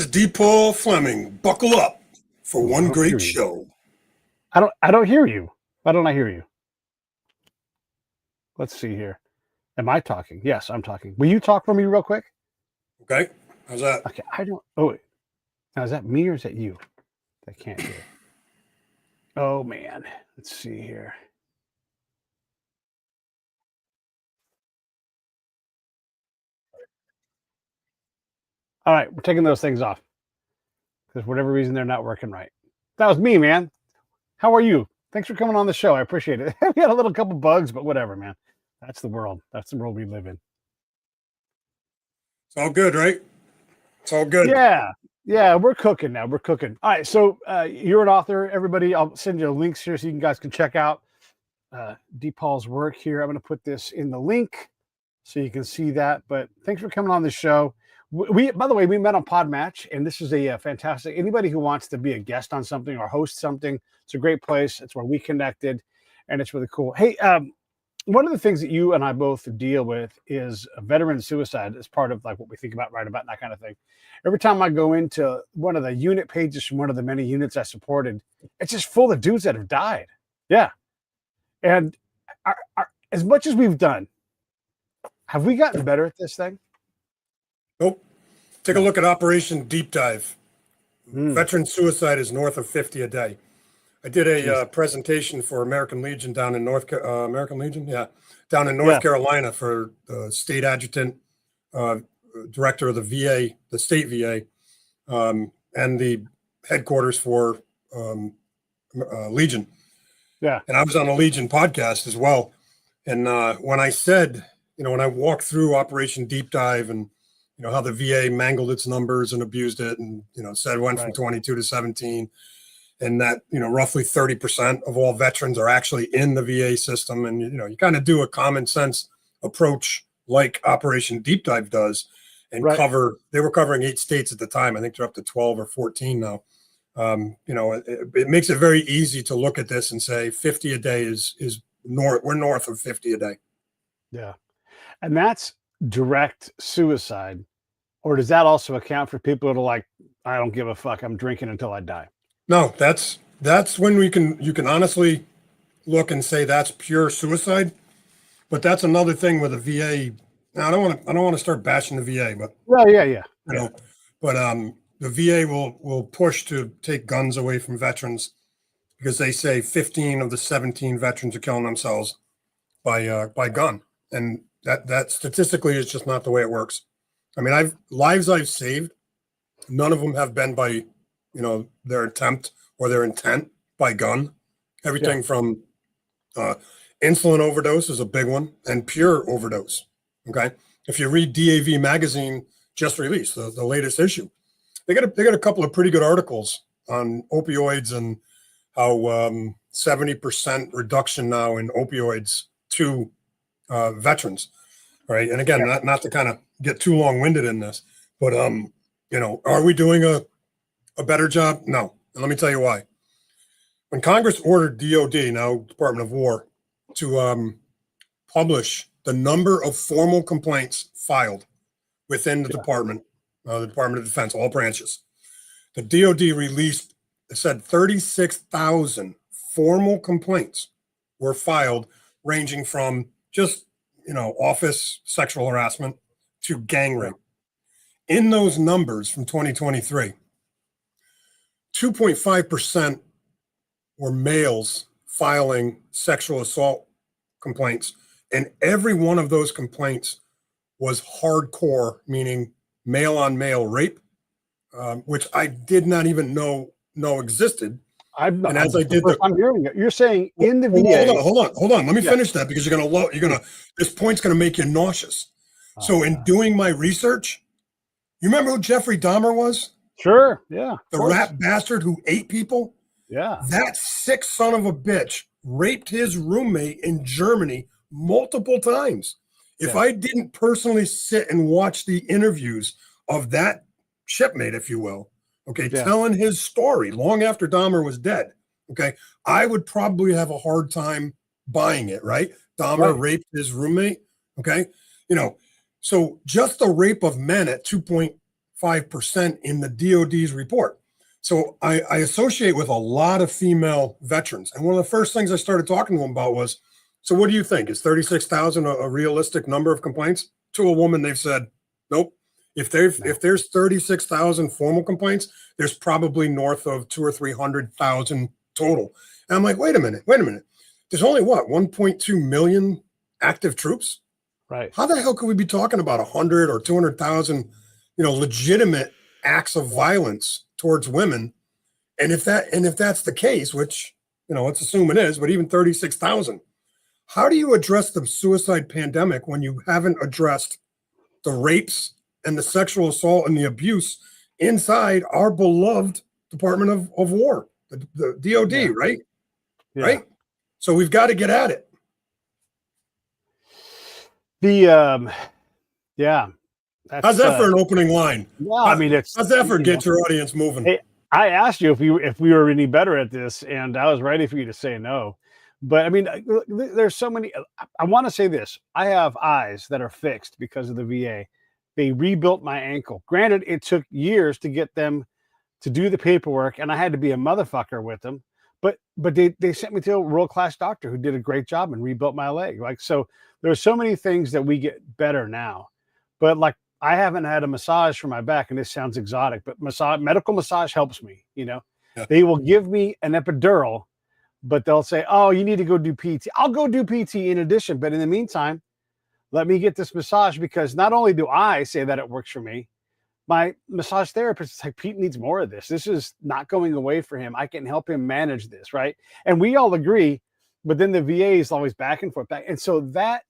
is D. Paul Flemming. Buckle up for one great show. I don't hear you. Why don't I hear you? Let's see here. Am I talking? Yes, I'm talking. Will you talk for me real quick? Okay. How's that? Okay. I don't. Oh, wait. Now, is that me or is that you? I can't hear. Oh, man. Let's see here. All right. We're taking those things off because for whatever reason, they're not working right. That was me, man. How are you? Thanks for coming on the show. I appreciate it. We had a little couple bugs, but whatever, man. That's the world. That's the world we live in. It's all good, right? It's all good. Yeah, we're cooking now. We're cooking. All right, so you're an author. Everybody, I'll send you links here so you guys can check out D. Paul's work here. I'm going to put this in the link so you can see that. But thanks for coming on the show. By the way, we met on Podmatch, and this is a fantastic. Anybody who wants to be a guest on something or host something, it's a great place. It's where we connected, and it's really cool. Hey, one of the things that you and I both deal with is veteran suicide as part of like what we think about, write about, that kind of thing. Every time I go into one of the unit pages from one of the many units I supported, it's just full of dudes that have died. Yeah. And as much as we've done, have we gotten better at this thing? Nope. Take a look at Operation Deep Dive. Veteran suicide is north of 50 a day. I did a presentation for American Legion down in North Carolina for the state adjutant, director of the VA, the state VA, and the headquarters for Legion. Yeah. And I was on a Legion podcast as well. And when I said, when I walked through Operation Deep Dive and, how the VA mangled its numbers and abused it and, said went from 22 to 17. And that, roughly 30% of all veterans are actually in the VA system. And, you kind of do a common sense approach like Operation Deep Dive does and they were covering 8 states at the time. I think they're up to 12 or 14 now. It makes it very easy to look at this and say 50 a day is we're north of 50 a day. Yeah. And that's direct suicide. Or does that also account for people that are like, I don't give a fuck, I'm drinking until I die? No, that's when you can honestly look and say that's pure suicide. But that's another thing with the VA. Now, I don't want to start bashing the VA, but yeah. But the VA will push to take guns away from veterans because they say 15 of the 17 veterans are killing themselves by gun, and that statistically is just not the way it works. I mean, lives I've saved, none of them have been by their attempt or their intent by gun. Everything from insulin overdose is a big one, and pure overdose. Okay, if you read DAV magazine just released the latest issue, they got a couple of pretty good articles on opioids and how 70% reduction now in opioids to veterans. Right, and again, not to kind of get too long-winded in this, but are we doing a better job? No. And let me tell you why. When Congress ordered DOD, now Department of War, to publish the number of formal complaints filed within the Department of Defense, all branches, the DOD released, it said 36,000 formal complaints were filed, ranging from just, office sexual harassment to gang rape. In those numbers from 2023, 2.5% were males filing sexual assault complaints. And every one of those complaints was hardcore, meaning male on male rape, which I did not even know existed. I'm hearing it. You're saying in the VA. Hold on. Let me finish that because this point's going to make you nauseous. So in doing my research, you remember who Jeffrey Dahmer was? Sure. Yeah. The rat bastard who ate people? Yeah. That sick son of a bitch raped his roommate in Germany multiple times. If I didn't personally sit and watch the interviews of that shipmate, if you will, telling his story long after Dahmer was dead, I would probably have a hard time buying it, right? Dahmer raped his roommate, so just the rape of men at 2.5% 5% in the DOD's report. So I associate with a lot of female veterans. And one of the first things I started talking to them about was, so what do you think? Is 36,000 a realistic number of complaints? To a woman, they've said, nope. If there's 36,000 formal complaints, there's probably north of 200,000 or 300,000 total. And I'm like, wait a minute. There's only what, 1.2 million active troops? Right. How the hell could we be talking about 100 or 200,000, legitimate acts of violence towards women? And if that's the case, which, let's assume it is, but even 36,000, how do you address the suicide pandemic when you haven't addressed the rapes and the sexual assault and the abuse inside our beloved Department of War, the DOD, Yeah. right? Yeah. Right. So we've got to get at it. Yeah. How's that for an opening line? Well, I mean, how's that for get your audience moving? Hey, I asked you if we were any better at this, and I was ready for you to say no. But I mean, there's so many. I want to say this. I have eyes that are fixed because of the VA. They rebuilt my ankle. Granted, it took years to get them to do the paperwork, and I had to be a motherfucker with them. But they sent me to a world-class doctor who did a great job and rebuilt my leg. Like, so there's so many things that we get better now. But like, I haven't had a massage for my back, and this sounds exotic, but medical massage helps me. Yeah. They will give me an epidural, but they'll say, oh, you need to go do PT. I'll go do PT in addition. But in the meantime, let me get this massage, because not only do I say that it works for me, my massage therapist is like, Pete needs more of this. This is not going away for him. I can help him manage this, right? And we all agree, but then the VA is always back and forth. And so that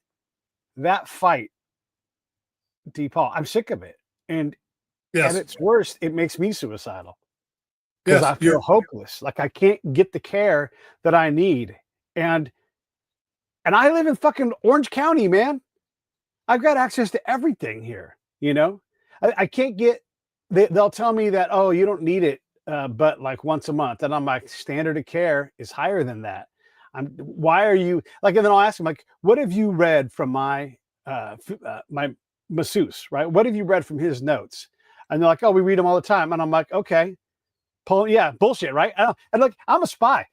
fight, DePaul, I'm sick of it. And Yes. at its worst, it makes me suicidal. Because Yes, I feel hopeless. Like I can't get the care that I need. And I live in fucking Orange County, man. I've got access to everything here, I can't get, they'll tell me that, oh, you don't need it, but like once a month. And I'm like, standard of care is higher than that. Why are you like, and then I'll ask them, like, what have you read from my masseuse, right? What have you read from his notes? And they're like, oh, we read them all the time. And I'm like, okay, bullshit, right? And look, I'm a spy.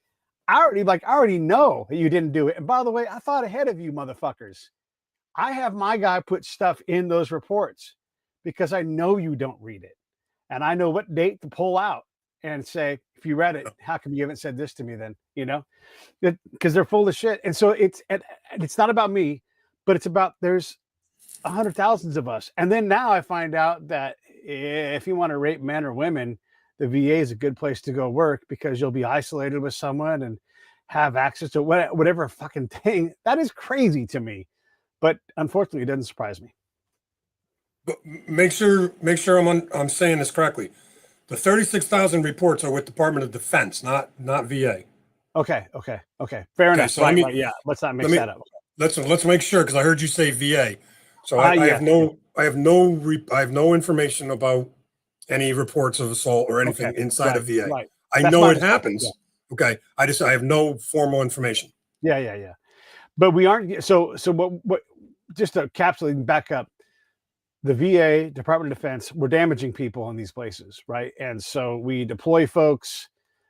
I already know that you didn't do it. And by the way, I thought ahead of you motherfuckers. I have my guy put stuff in those reports because I know you don't read it. And I know what date to pull out and say, if you read it, how come you haven't said this to me then? Because they're full of shit. And so it's not about me, but it's about there's 100,000 of us. And then now I find out that if you want to rape men or women, the VA is a good place to go work, because you'll be isolated with someone and have access to whatever fucking thing. That is crazy to me. But unfortunately, it doesn't surprise me. But make sure I'm saying this correctly. The 36,000 reports are with Department of Defense, not VA. Okay. Fair enough. So right, yeah. Let's not mix that up. Let's make sure, because I heard you say VA. So I have no information about any reports of assault or anything inside of VA. Right. I know it happens. Yeah. Okay. I have no formal information. Yeah. But we aren't. So what? Just to capsulate back up, the VA, Department of Defense, we're damaging people in these places, right? And so we deploy folks.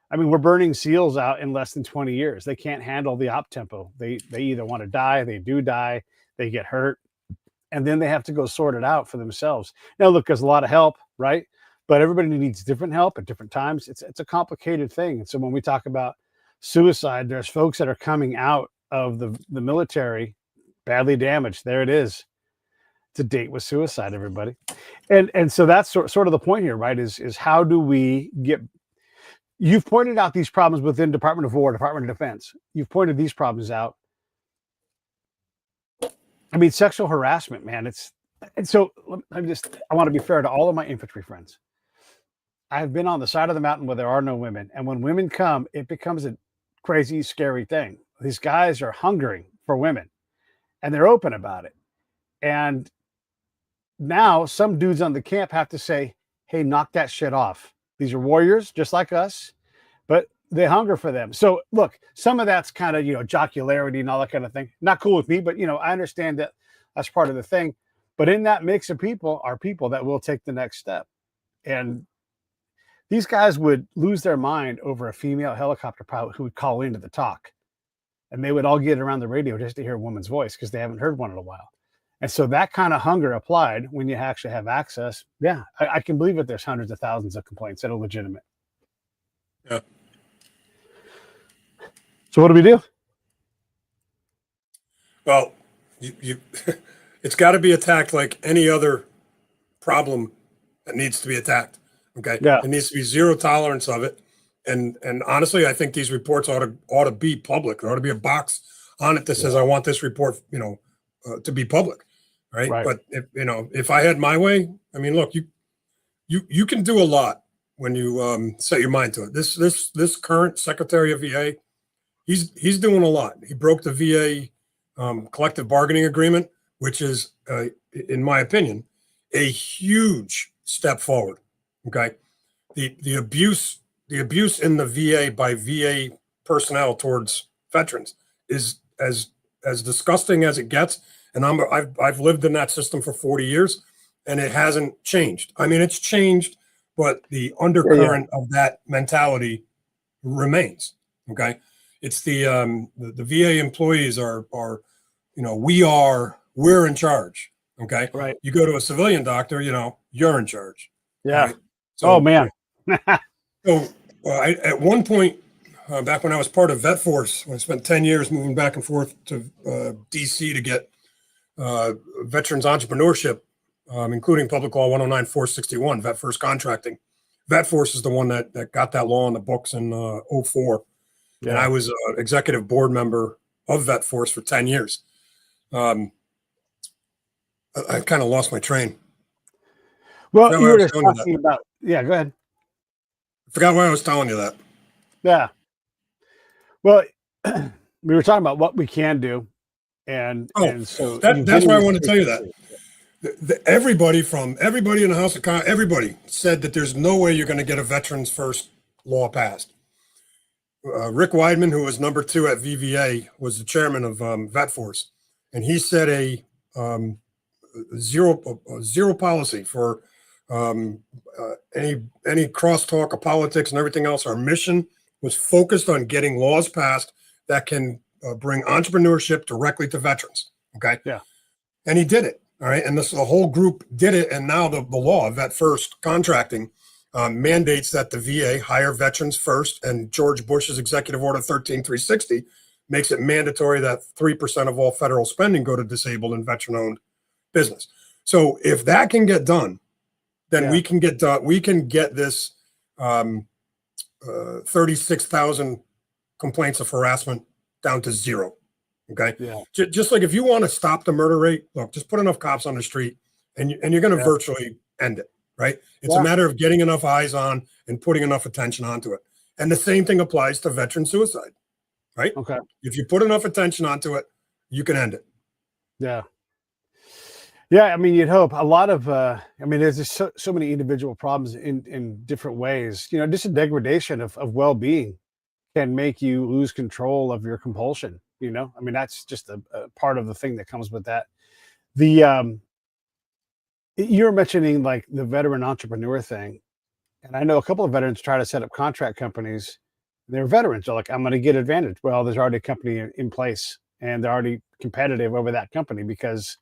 I mean, we're burning SEALs out in less than 20 years. They can't handle the op tempo. They either want to die, they do die, they get hurt, and then they have to go sort it out for themselves. Now, look, there's a lot of help, right? But everybody needs different help at different times. It's a complicated thing. And so when we talk about suicide, there's folks that are coming out of the military badly damaged. There it is. To date with suicide, everybody. And so that's sort of the point here, right? Is how do we get, you've pointed out these problems within Department of War, Department of Defense. You've pointed these problems out. I mean, sexual harassment, man. And so I want to be fair to all of my infantry friends. I've been on the side of the mountain where there are no women. And when women come, it becomes a crazy, scary thing. These guys are hungering for women, and they're open about it. And now some dudes on the camp have to say, hey, knock that shit off. These are warriors just like us, but they hunger for them. So look, some of that's kind of, jocularity and all that kind of thing. Not cool with me, but I understand that that's part of the thing. But in that mix of people are people that will take the next step. And these guys would lose their mind over a female helicopter pilot who would call into the talk. And they would all get around the radio just to hear a woman's voice because they haven't heard one in a while. And so that kind of hunger applied when you actually have access. Yeah, I can believe that there's hundreds of thousands of complaints that are legitimate. Yeah. So what do we do? Well, you it's got to be attacked like any other problem that needs to be attacked. Okay. Yeah. There needs to be zero tolerance of it. And honestly, I think these reports ought to be public. There ought to be a box on it that says, I want this report, to be public. Right. But if I had my way, I mean, look, you can do a lot when you set your mind to it. This current Secretary of VA, he's doing a lot. He broke the VA collective bargaining agreement, which is, in my opinion, a huge step forward. Okay. The abuse in the VA by VA personnel towards veterans is as disgusting as it gets. And I've lived in that system for 40 years and it hasn't changed. I mean, it's changed, but the undercurrent of that mentality remains. Okay. It's the VA employees are we're in charge. Okay. Right. You go to a civilian doctor, you're in charge. Yeah. Right? So, oh man. So at one point, back when I was part of Vet Force, I spent 10 years moving back and forth to DC to get veterans entrepreneurship, including Public Law 109-461, Vet First Contracting. Vet Force is the one that got that law on the books in 2004. Yeah. And I was an executive board member of Vet Force for 10 years. I kind of lost my train. Well, you were just talking about, yeah, go ahead. I forgot why I was telling you that. Yeah. Well, we were talking about what we can do. And so that's why I wanted to tell you that. Everybody in the House of Congress, everybody said that there's no way you're going to get a Veterans First law passed. Rick Weidman, who was number 2 at VVA, was the chairman of Vet Force. And he said a zero policy for any crosstalk of politics and everything else. Our mission was focused on getting laws passed that can bring entrepreneurship directly to veterans. Okay. Yeah. And he did it. All right. And the whole group did it. And now the law, Vet First Contracting, mandates that the VA hire veterans first. And George Bush's Executive Order 13360 makes it mandatory that 3% of all federal spending go to disabled and veteran-owned business. So if that can get done, then we can get this 36,000 complaints of harassment down to 0. Okay. Yeah. Just like if you want to stop the murder rate, look, just put enough cops on the street and you're going to virtually end it. Right. It's a matter of getting enough eyes on and putting enough attention onto it. And the same thing applies to veteran suicide. Right. Okay. If you put enough attention onto it, you can end it. Yeah. Yeah, I mean, you'd hope. A lot of, there's just so many individual problems in different ways. Just a degradation of well-being can make you lose control of your compulsion. That's just a part of the thing that comes with that. You're mentioning like the veteran entrepreneur thing, and I know a couple of veterans try to set up contract companies. They're veterans. They're like, I'm going to get advantage. Well, there's already a company in place, and they're already competitive over that company because,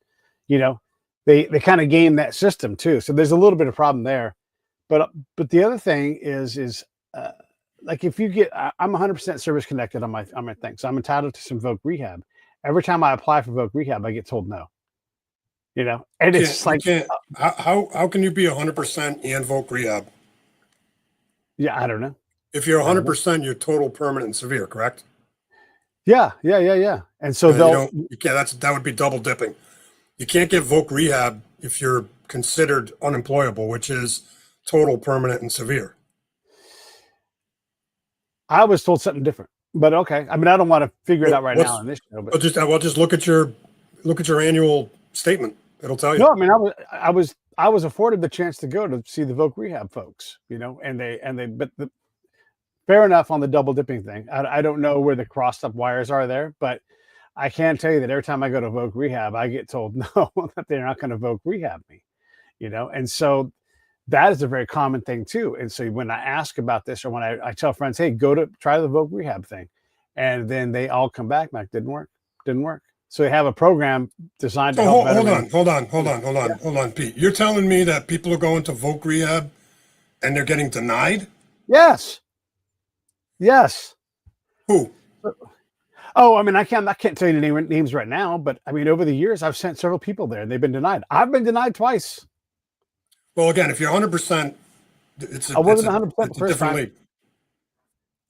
they kind of game that system too. So there's a little bit of problem there. But the other thing is like if you get, I'm 100% service connected on my thing. So I'm entitled to some voc rehab. Every time I apply for voc rehab, I get told no. And it's like, how can you be 100% and voc rehab? Yeah, I don't know. If you're 100%, you're total, permanent, and severe, correct? Yeah. And so that would be double dipping. You can't get voc rehab if you're considered unemployable, which is total, permanent, and severe. I was told something different, but okay. I don't want to figure it out right now on this show. But just look at your annual statement. It'll tell you. No, I was afforded the chance to go to see the voc rehab folks, but fair enough on the double dipping thing. I don't know where the crossed up wires are there, but I can tell you that every time I go to voc rehab, I get told no, that they're not going to voc rehab me, and so that is a very common thing too. And so when I ask about this, or when I tell friends, hey, try the voc rehab thing, and then they all come back like, didn't work. So they have a program designed to So help hold veterans. on, hold on, Pete. You're telling me that people are going to voc rehab and they're getting denied? Yes. Yes. Who? Oh, I mean, I can't tell you the names right now, but I mean, over the years, I've sent several people there and they've been denied. I've been denied twice. Well, again, if you're 100%, it's I wasn't 100% the it's a first different time. league.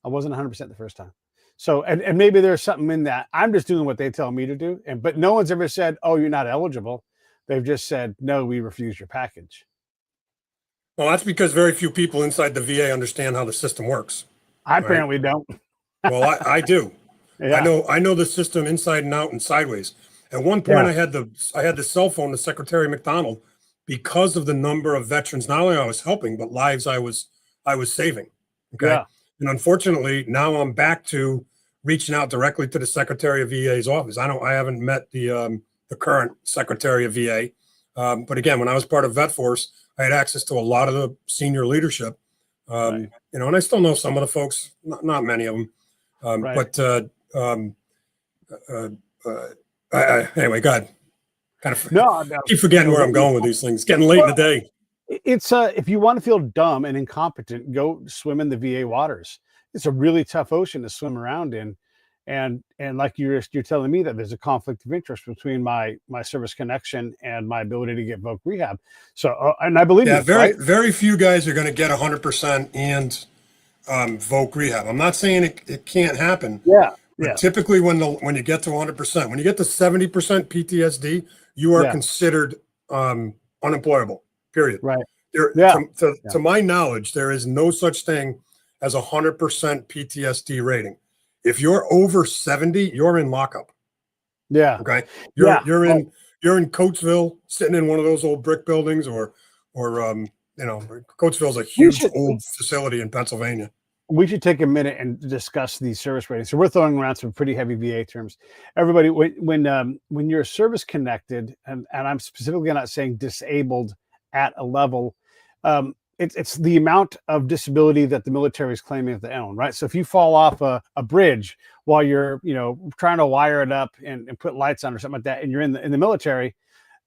I wasn't 100% the first time. So, and maybe there's something in that. I'm just doing what they tell me to do. But no one's ever said, oh, you're not eligible. They've just said, no, we refuse your package. Well, that's because very few people inside the VA understand how the system works. I Right? apparently don't. Well, I do. Yeah. I know the system inside and out and sideways. At one point, Yeah. I had the cell phone to Secretary McDonald because of the number of veterans. Not only I was helping, but lives I was saving. Okay, Yeah. and unfortunately, now I'm back to reaching out directly to the Secretary of VA's office. I haven't met the current Secretary of VA, but again, when I was part of Vet Force, I had access to a lot of the senior leadership. Right. You know, and I still know some of the folks, not many of them. Right. But anyway, God, kind of No. keep forgetting where I'm going with these things. It's getting late in the day. It's if you want to feel dumb and incompetent, go swim in the VA waters. It's a really tough ocean to swim around in, and like you're telling me that there's a conflict of interest between my service connection and my ability to get voc rehab. So, and I believe Yeah, you, right? very few guys are going to get 100% and voc rehab. I'm not saying it can't happen. Yeah. But Yeah. typically, when you get to 100%, when you get to 70% PTSD, you are Yeah. considered unemployable. Period. Right. There, Yeah. to my knowledge, there is no such thing as 100% PTSD rating. If you're over 70, you're in lockup. Yeah. Okay, Yeah. you're in Coatesville, sitting in one of those old brick buildings, or you know, Coatesville's a huge old facility in Pennsylvania. We should take a minute and discuss these service ratings. So we're throwing around some pretty heavy VA terms. Everybody, when you're service connected, and I'm specifically not saying disabled at a level, it's the amount of disability that the military is claiming that they own, right? So if you fall off a bridge while you're trying to wire it up and put lights on or something like that, and you're in the military,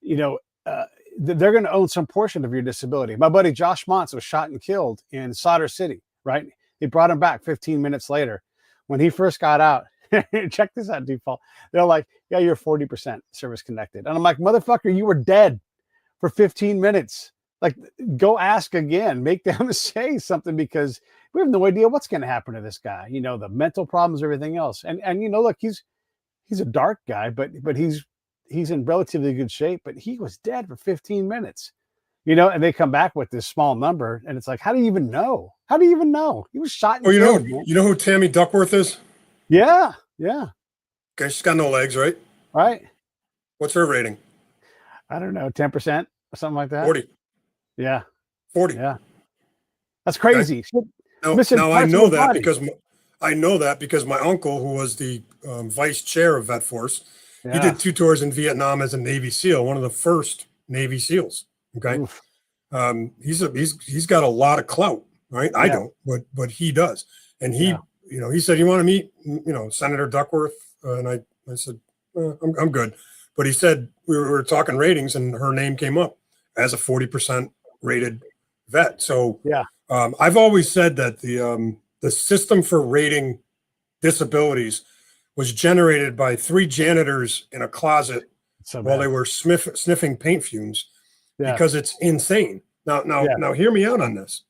they're going to own some portion of your disability. My buddy Josh Montz was shot and killed in Solder City, right? They brought him back 15 minutes later. When he first got out, check this out, default. They're like, yeah, you're 40% service connected. And I'm like, motherfucker, you were dead for 15 minutes. Like, go ask again, make them say something, because we have no idea what's going to happen to this guy. The mental problems, everything else. And look, he's a dark guy, but he's in relatively good shape, but he was dead for 15 minutes. And they come back with this small number, and it's like, how do you even know? How do you even know? He was shot and killed. You know who Tammy Duckworth is? Yeah, yeah. Okay, she's got no legs, right? Right. What's her rating? I don't know, 10% or something like that. 40. Yeah. 40. Yeah. That's crazy. Okay. Now I know that because my uncle, who was the vice chair of Vet Force, he did 2 tours in Vietnam as a Navy SEAL, one of the first Navy SEAls. Okay. Oof. He's got a lot of clout, right? I don't, but he does. And he said, you want to meet, Senator Duckworth? And I said, I'm good. But he said, we were talking ratings, and her name came up as a 40% rated vet. So I've always said that the system for rating disabilities was generated by 3 janitors in a closet while they were sniffing paint fumes. Because it's insane. Now, hear me out on this.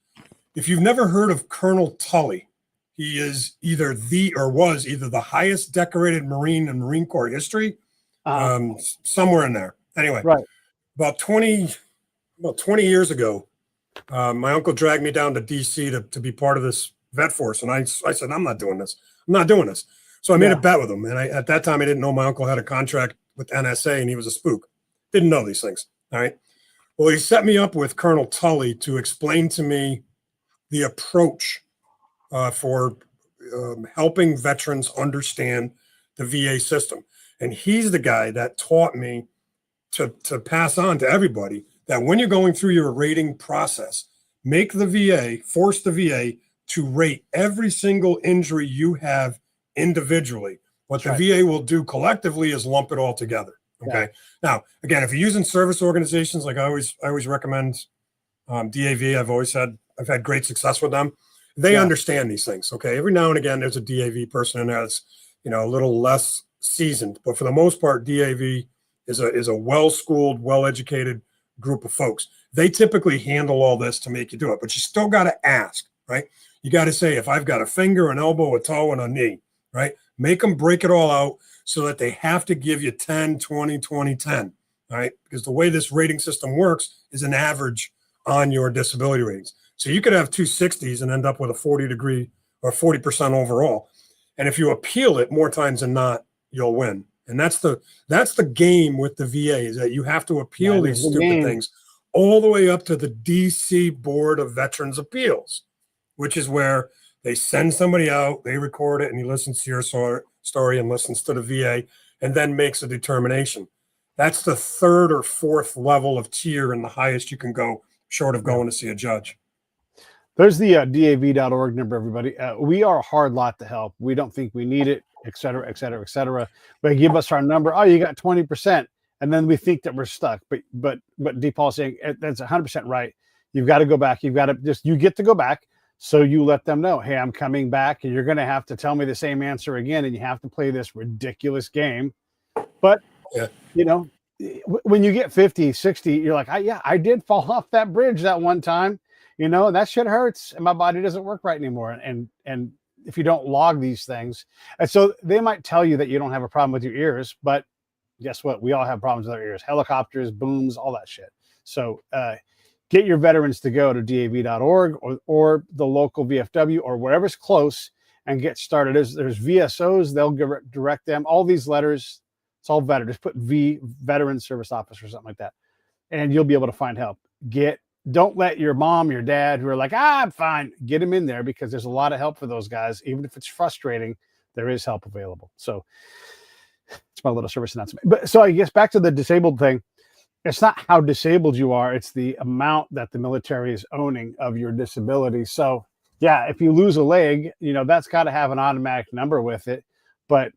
If you've never heard of Colonel Tully, he is was either the highest decorated Marine in Marine Corps history, somewhere in there. Anyway, about 20 years ago, my uncle dragged me down to DC to be part of this Vet Force, and I said, I'm not doing this. I'm not doing this. So I made a bet with him, and at that time I didn't know my uncle had a contract with NSA, and he was a spook. Didn't know these things. All right. Well, he set me up with Colonel Tully to explain to me the approach for helping veterans understand the VA system. And he's the guy that taught me to pass on to everybody that when you're going through your rating process, force the VA to rate every single injury you have individually. What the VA will do collectively is lump it all together. Okay. Yeah. Now, again, if you're using service organizations, like I always recommend DAV. I've had great success with them. They understand these things. Okay. Every now and again, there's a DAV person in there that's, a little less seasoned, but for the most part, DAV is a well-schooled, well-educated group of folks. They typically handle all this to make you do it, but you still got to ask, right? You got to say, if I've got a finger, an elbow, a toe, and a knee, right? Make them break it all out so that they have to give you 10, 20, 20, 10, right? Because the way this rating system works is an average on your disability ratings. So you could have 260s and end up with a 40-degree or 40% overall. And if you appeal it more times than not, you'll win. And that's the game with the VA, is that you have to appeal these stupid things all the way up to the DC Board of Veterans Appeals, which is where they send somebody out, they record it, and he listens to your story and listens to the VA and then makes a determination. That's the third or fourth level of tier and the highest you can go short of going to see a judge. There's the DAV.org number, everybody. We are a hard lot to help. We don't think we need it, et cetera, et cetera, et cetera. But give us our number. Oh, you got 20%. And then we think that we're stuck. But DePaul saying that's 100% right. You've got to go back. You get to go back. So you let them know, hey, I'm coming back, and you're going to have to tell me the same answer again. And you have to play this ridiculous game. But, when you get 50, 60, you're like, I did fall off that bridge that one time. That shit hurts, and my body doesn't work right anymore. And if you don't log these things, and so they might tell you that you don't have a problem with your ears, but guess what? We all have problems with our ears, helicopters, booms, all that shit. So get your veterans to go to DAV.org or the local VFW or wherever's close and get started. There's VSOs, they'll direct them. All these letters, it's all veteran. Just put Veteran Service Officer or something like that, and you'll be able to find help. Don't let your mom, your dad, who are like, I'm fine, get them in there, because there's a lot of help for those guys. Even if it's frustrating, there is help available. So it's my little service announcement. But so I guess back to the disabled thing, it's not how disabled you are, it's the amount that the military is owning of your disability. So yeah, if you lose a leg, that's got to have an automatic number with it. But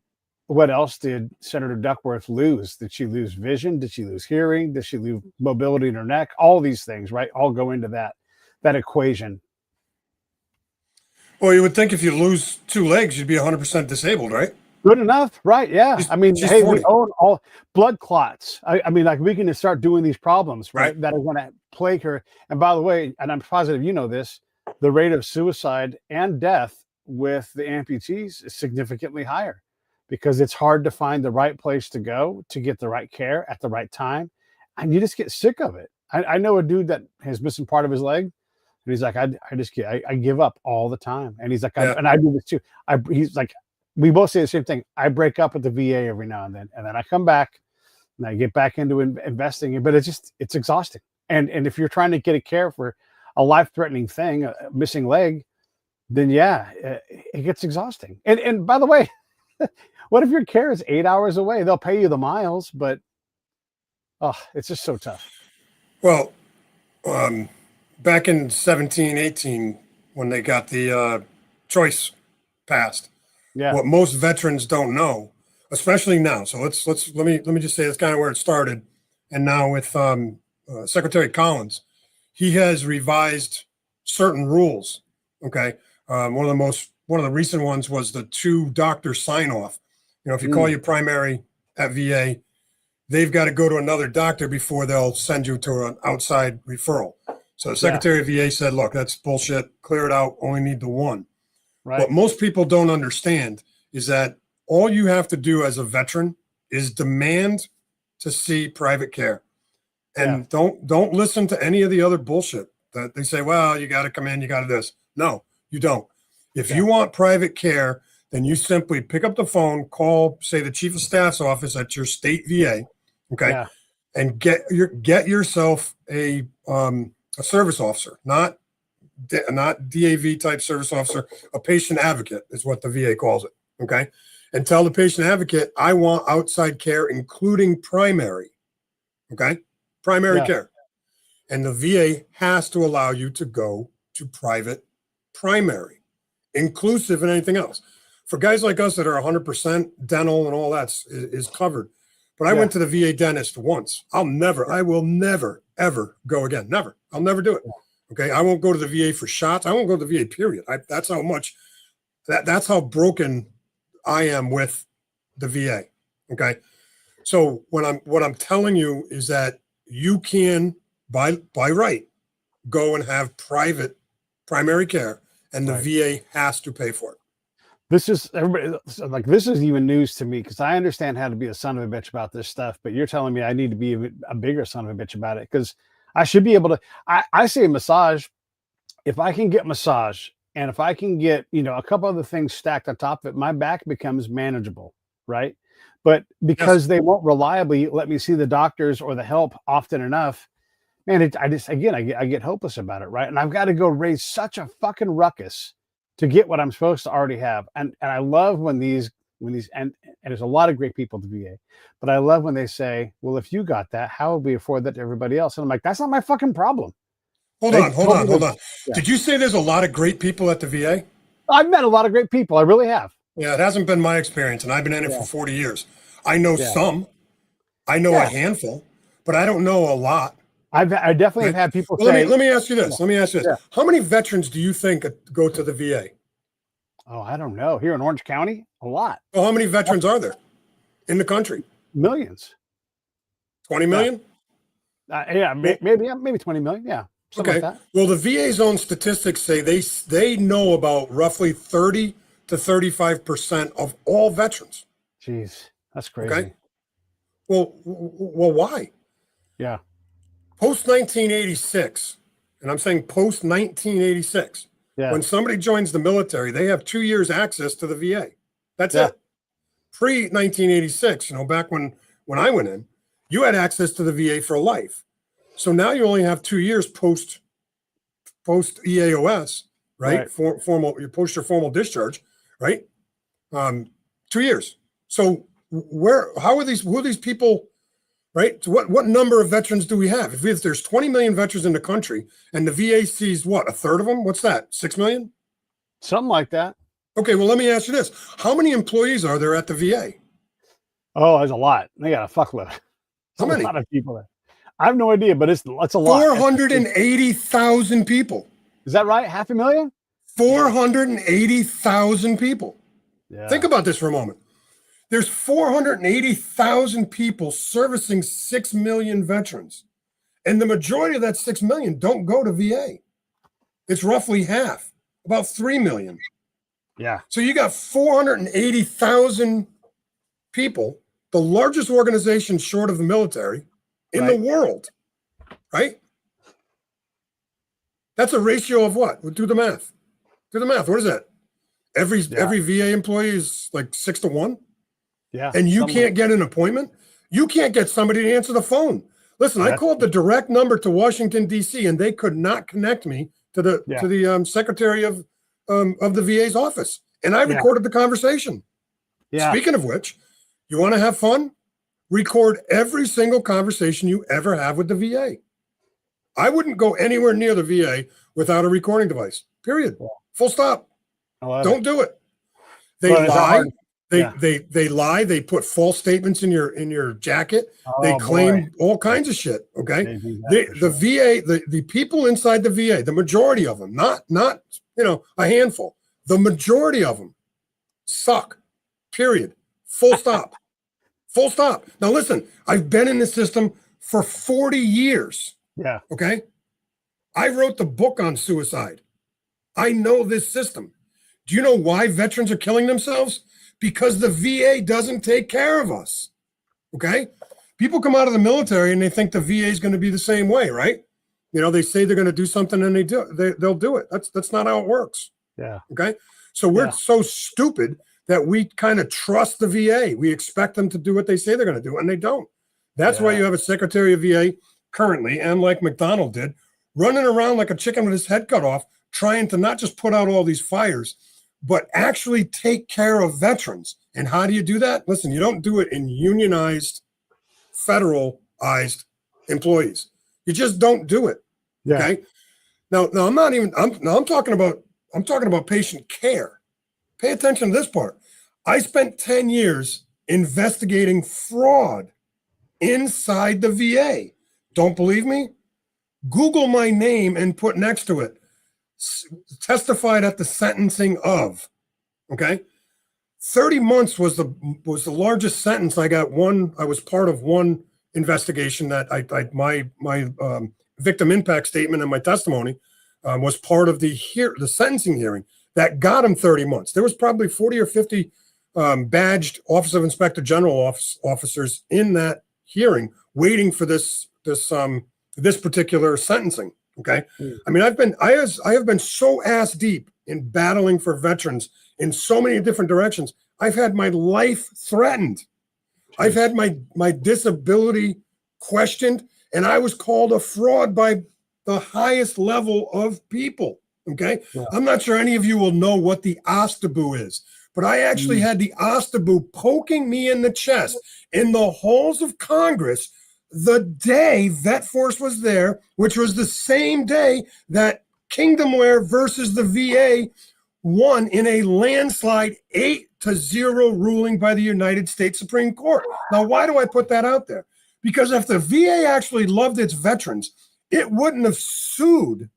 what else did Senator Duckworth lose? Did she lose vision? Did she lose hearing? Did she lose mobility in her neck? All these things, right? All go into that equation. Well, you would think if you lose 2 legs, you'd be 100% disabled, right? Good enough, right? Yeah. She's 40. We own all blood clots. I mean, like, we can just start doing these problems, right? That are going to plague her. And by the way, and I'm positive you know this, the rate of suicide and death with the amputees is significantly higher, because it's hard to find the right place to go to get the right care at the right time. And you just get sick of it. I know a dude that has missing part of his leg, and he's like, I give up all the time. And he's like, and I do this too. He's like, we both say the same thing. I break up with the VA every now and then I come back and I get back into investing, but it's exhausting. And if you're trying to get a care for a life-threatening thing, a missing leg, then it gets exhausting. And by the way, what if your care is 8 hours away? They'll pay you the miles, but it's just so tough. Well, back in 17, 18, when they got the choice passed, what most veterans don't know, especially now. So let me just say that's kind of where it started. And now with Secretary Collins, he has revised certain rules. Okay, one of the recent ones was the 2-doctor sign off. If you call your primary at VA, they've got to go to another doctor before they'll send you to an outside referral. So the Secretary of VA said, look, that's bullshit. Clear it out. Only need the one. Right. What most people don't understand is that all you have to do as a veteran is demand to see private care. And don't listen to any of the other bullshit that they say, well, you got to come in, you got to this. No, you don't. If you want private care, then you simply pick up the phone, call, say, the chief of staff's office at your state VA, okay, and get yourself a service officer, not DAV type service officer, a patient advocate is what the VA calls it, okay, and tell the patient advocate, I want outside care, including primary, okay, primary care. And the VA has to allow you to go to private primary, inclusive and anything else. For guys like us that are 100% dental and all that is covered. But I went to the VA dentist once. I will never, ever go again. Never. I'll never do it. Okay. I won't go to the VA for shots. I won't go to the VA, period. That's how much, that's how broken I am with the VA. Okay. So what I'm telling you is that you can, by right, go and have private primary care, and the VA has to pay for it. This is everybody like this is even news to me because I understand how to be a son of a bitch about this stuff, but you're telling me I need to be a bigger son of a bitch about it because I should be able to. I say massage. If I can get massage and if I can get a couple other things stacked on top of it, my back becomes manageable, right? But because they won't reliably let me see the doctors or the help often enough, man, I get hopeless about it, right? And I've got to go raise such a fucking ruckus to get what I'm supposed to already have. And I love when these and there's a lot of great people at the VA, but I love when they say, well, if you got that, how would we afford that to everybody else? And I'm like, that's not my fucking problem. Hold on. Yeah. Did you say there's a lot of great people at the VA? I've met a lot of great people. I really have. Yeah, it hasn't been my experience, and I've been in it for 40 years. I know some. I know a handful, but I don't know a lot. I definitely have had people say. Let me ask you this. How many veterans do you think go to the VA? Oh, I don't know. Here in Orange County, a lot. Well, how many veterans are there in the country? Millions. 20 million? Maybe 20 million. Yeah. Okay. Like that. Well, the VA's own statistics say they know about roughly 30 to 35% of all veterans. Jeez, that's crazy. Okay. Well, why? Yeah. Post 1986, and I'm saying post 1986, when somebody joins the military, they have 2 years access to the VA. That's it. Pre 1986, back when I went in, you had access to the VA for life. So now you only have 2 years post EAOS, right? You post your formal discharge, right? 2 years. So who are these people? Right? So what number of veterans do we have? If there's 20 million veterans in the country and the VA sees what, a third of them? What's that? 6 million? Something like that. Okay, well, let me ask you this. How many employees are there at the VA? Oh, there's a lot. They got a fuckload. How many? A lot of people there. I have no idea, but it's a lot. 480,000 people. Is that right? 500,000? 480,000 people. Yeah. Think about this for a moment. There's 480,000 people servicing 6 million veterans. And the majority of that 6 million don't go to VA. It's roughly half, about 3 million. Yeah. So you got 480,000 people, the largest organization short of the military in the world, right? That's a ratio of what? Do the math. What is that? Every VA employee is like 6 to 1. Yeah. And you can't get an appointment. You can't get somebody to answer the phone. Listen, I called the direct number to Washington, D.C., and they could not connect me to the secretary of the VA's office. And I recorded the conversation. Yeah. Speaking of which, you want to have fun? Record every single conversation you ever have with the VA. I wouldn't go anywhere near the VA without a recording device. Period. Yeah. Full stop. Don't do it. They lie. They lie. They put false statements in your jacket. They claim all kinds of shit. Okay. The VA, the people inside the VA, the majority of them, not a handful, the majority of them suck. Period. Full stop. Full stop. Now listen, I've been in the system for 40 years. Yeah. Okay. I wrote the book on suicide. I know this system. Do you know why veterans are killing themselves? Because the VA doesn't take care of us. Okay. People come out of the military and they think the VA is going to be the same way, right? They say they're going to do something and they'll do it. That's not how it works. Yeah. Okay. So we're so stupid that we kind of trust the VA. We expect them to do what they say they're going to do, and they don't. That's why you have a secretary of VA currently, and like McDonald did, running around like a chicken with his head cut off, trying to not just put out all these fires, but actually take care of veterans. And how do you do that? Listen, you don't do it in unionized, federalized employees. You just don't do it. Yeah. Okay. Now I'm talking about patient care. Pay attention to this part. I spent 10 years investigating fraud inside the VA. Don't believe me? Google my name and put next to it, testified at the sentencing of. Okay. 30 months was the largest sentence I got. I was part of one investigation that my victim impact statement and my testimony was part of the sentencing hearing that got him 30 months. There was probably 40 or 50 badged Office of Inspector General officers in that hearing waiting for this particular sentencing. Okay. I mean, I have been so ass deep in battling for veterans in so many different directions. I've had my life threatened. I've had my disability questioned, and I was called a fraud by the highest level of people. Okay. Yeah. I'm not sure any of you will know what the Ostabu is, but I actually had the Ostabu poking me in the chest in the halls of Congress the day Vet Force was there, which was the same day that Kingdomware versus the VA won in a landslide 8-0 ruling by the United States Supreme Court. Now, why do I put that out there? Because if the VA actually loved its veterans, it wouldn't have sued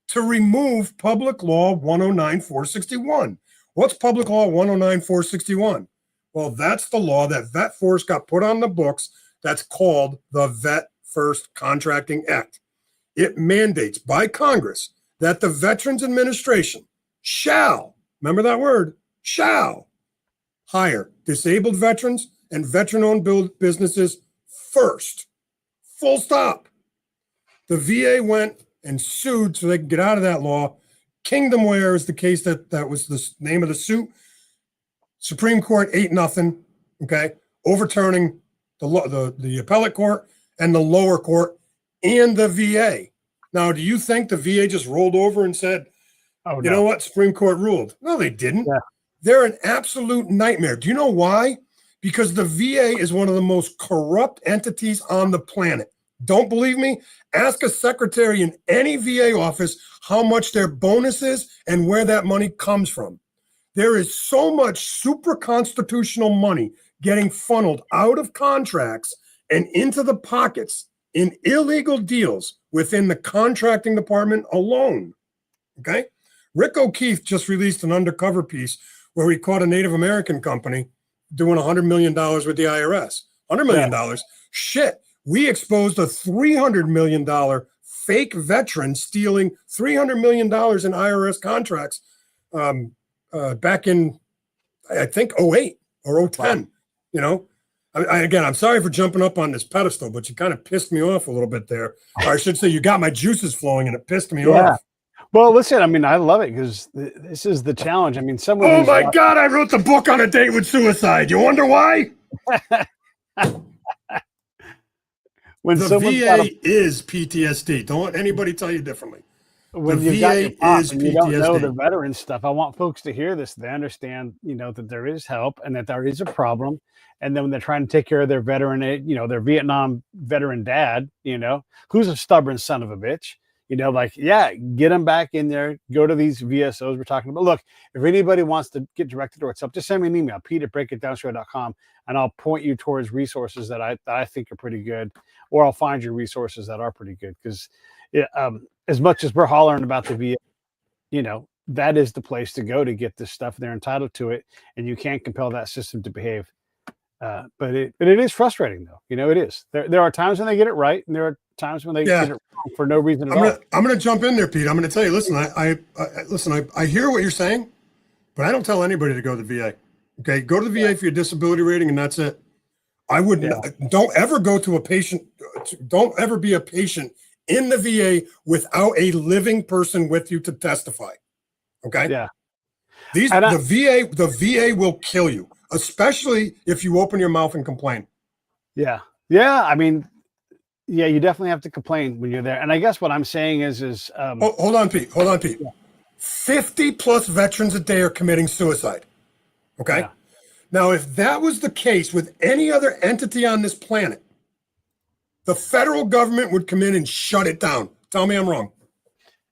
to remove Public Law 109-461. What's Public Law 109-461? Well, that's the law that Vet Force got put on the books. That's called the Vet First Contracting Act. It mandates by Congress that the Veterans Administration shall, remember that word, shall hire disabled veterans and veteran-owned businesses first. Full stop. The VA went and sued so they could get out of that law. Kingdomware is the case that was the name of the suit. Supreme Court 8-0, okay, overturning the appellate court and the lower court and the VA. Now, do you think the VA just rolled over and said, "Oh, you know what? Supreme Court ruled"? No, they didn't. Yeah. They're an absolute nightmare. Do you know why? Because the VA is one of the most corrupt entities on the planet. Don't believe me? Ask a secretary in any VA office how much their bonus is and where that money comes from. There is so much super constitutional money getting funneled out of contracts and into the pockets in illegal deals within the contracting department alone. Okay? Rick O'Keefe just released an undercover piece where he caught a Native American company doing $100 million with the IRS. $100 million. Yeah. Shit. We exposed a $300 million fake veteran stealing $300 million in IRS contracts back in, I think, 08 or 010. Wow. You know, again, I'm sorry for jumping up on this pedestal, but you kind of pissed me off a little bit there. Or I should say you got my juices flowing and it pissed me off. Well, listen, I mean, I love it because this is the challenge. I mean, someone. Oh my God, I wrote the book on a date with suicide. You wonder why? When the VA is PTSD. Don't let anybody tell you differently. When the VA is PTSD. You don't know the veteran stuff. I want folks to hear this. They understand, that there is help and that there is a problem. And then when they're trying to take care of their veteran, their Vietnam veteran dad, who's a stubborn son of a bitch, get them back in there. Go to these VSOs we're talking about. Look, if anybody wants to get directed towards help, just send me an email, pete@breakitdownshow.com, and I'll point you towards resources that I think are pretty good, or I'll find you resources that are pretty good. Because as much as we're hollering about the VA, that is the place to go to get this stuff. They're entitled to it, and you can't compel that system to behave. But it is frustrating, though. It is. There are times when they get it right, and there are times when they get it wrong for no reason at all. I'm going to jump in there, Pete. I'm going to tell you. Listen, I hear what you're saying, but I don't tell anybody to go to the VA. Okay, go to the VA for your disability rating, and that's it. I wouldn't. Don't ever go to a patient. Don't ever be a patient in the VA without a living person with you to testify. Okay. Yeah. The VA will kill you, especially if you open your mouth and complain. Yeah. Yeah. I mean, you definitely have to complain when you're there. And I guess what I'm saying is hold on, Pete. Yeah. 50 plus veterans a day are committing suicide. Okay. Yeah. Now, if that was the case with any other entity on this planet, the federal government would come in and shut it down. Tell me I'm wrong.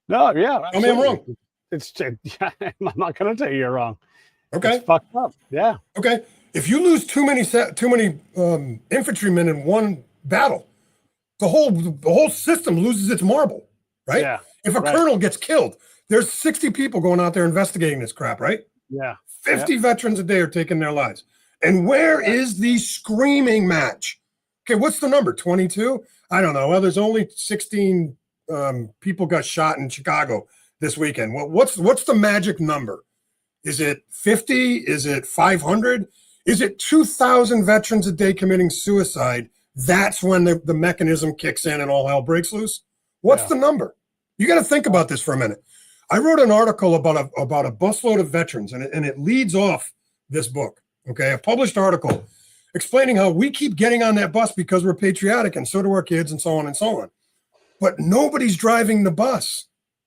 No, yeah. Tell me I'm wrong. I'm not going to tell you you're wrong. Okay. It's fucked up. Yeah. Okay. If you lose too many infantrymen in one battle, the whole system loses its marble, right? Yeah. If a colonel gets killed, there's 60 people going out there investigating this crap, right? Yeah. 50 veterans a day are taking their lives. And where is the screaming match? Okay, what's the number? 22? I don't know. Well, there's only 16 people got shot in Chicago this weekend. Well, what's the magic number? Is it 50? Is it 500? Is it 2,000 veterans a day committing suicide? That's when the mechanism kicks in and all hell breaks loose. What's the number? You got to think about this for a minute. I wrote an article about a busload of veterans, and it leads off this book. Okay, a published article explaining how we keep getting on that bus because we're patriotic, and so do our kids, and so on and so on. But nobody's driving the bus.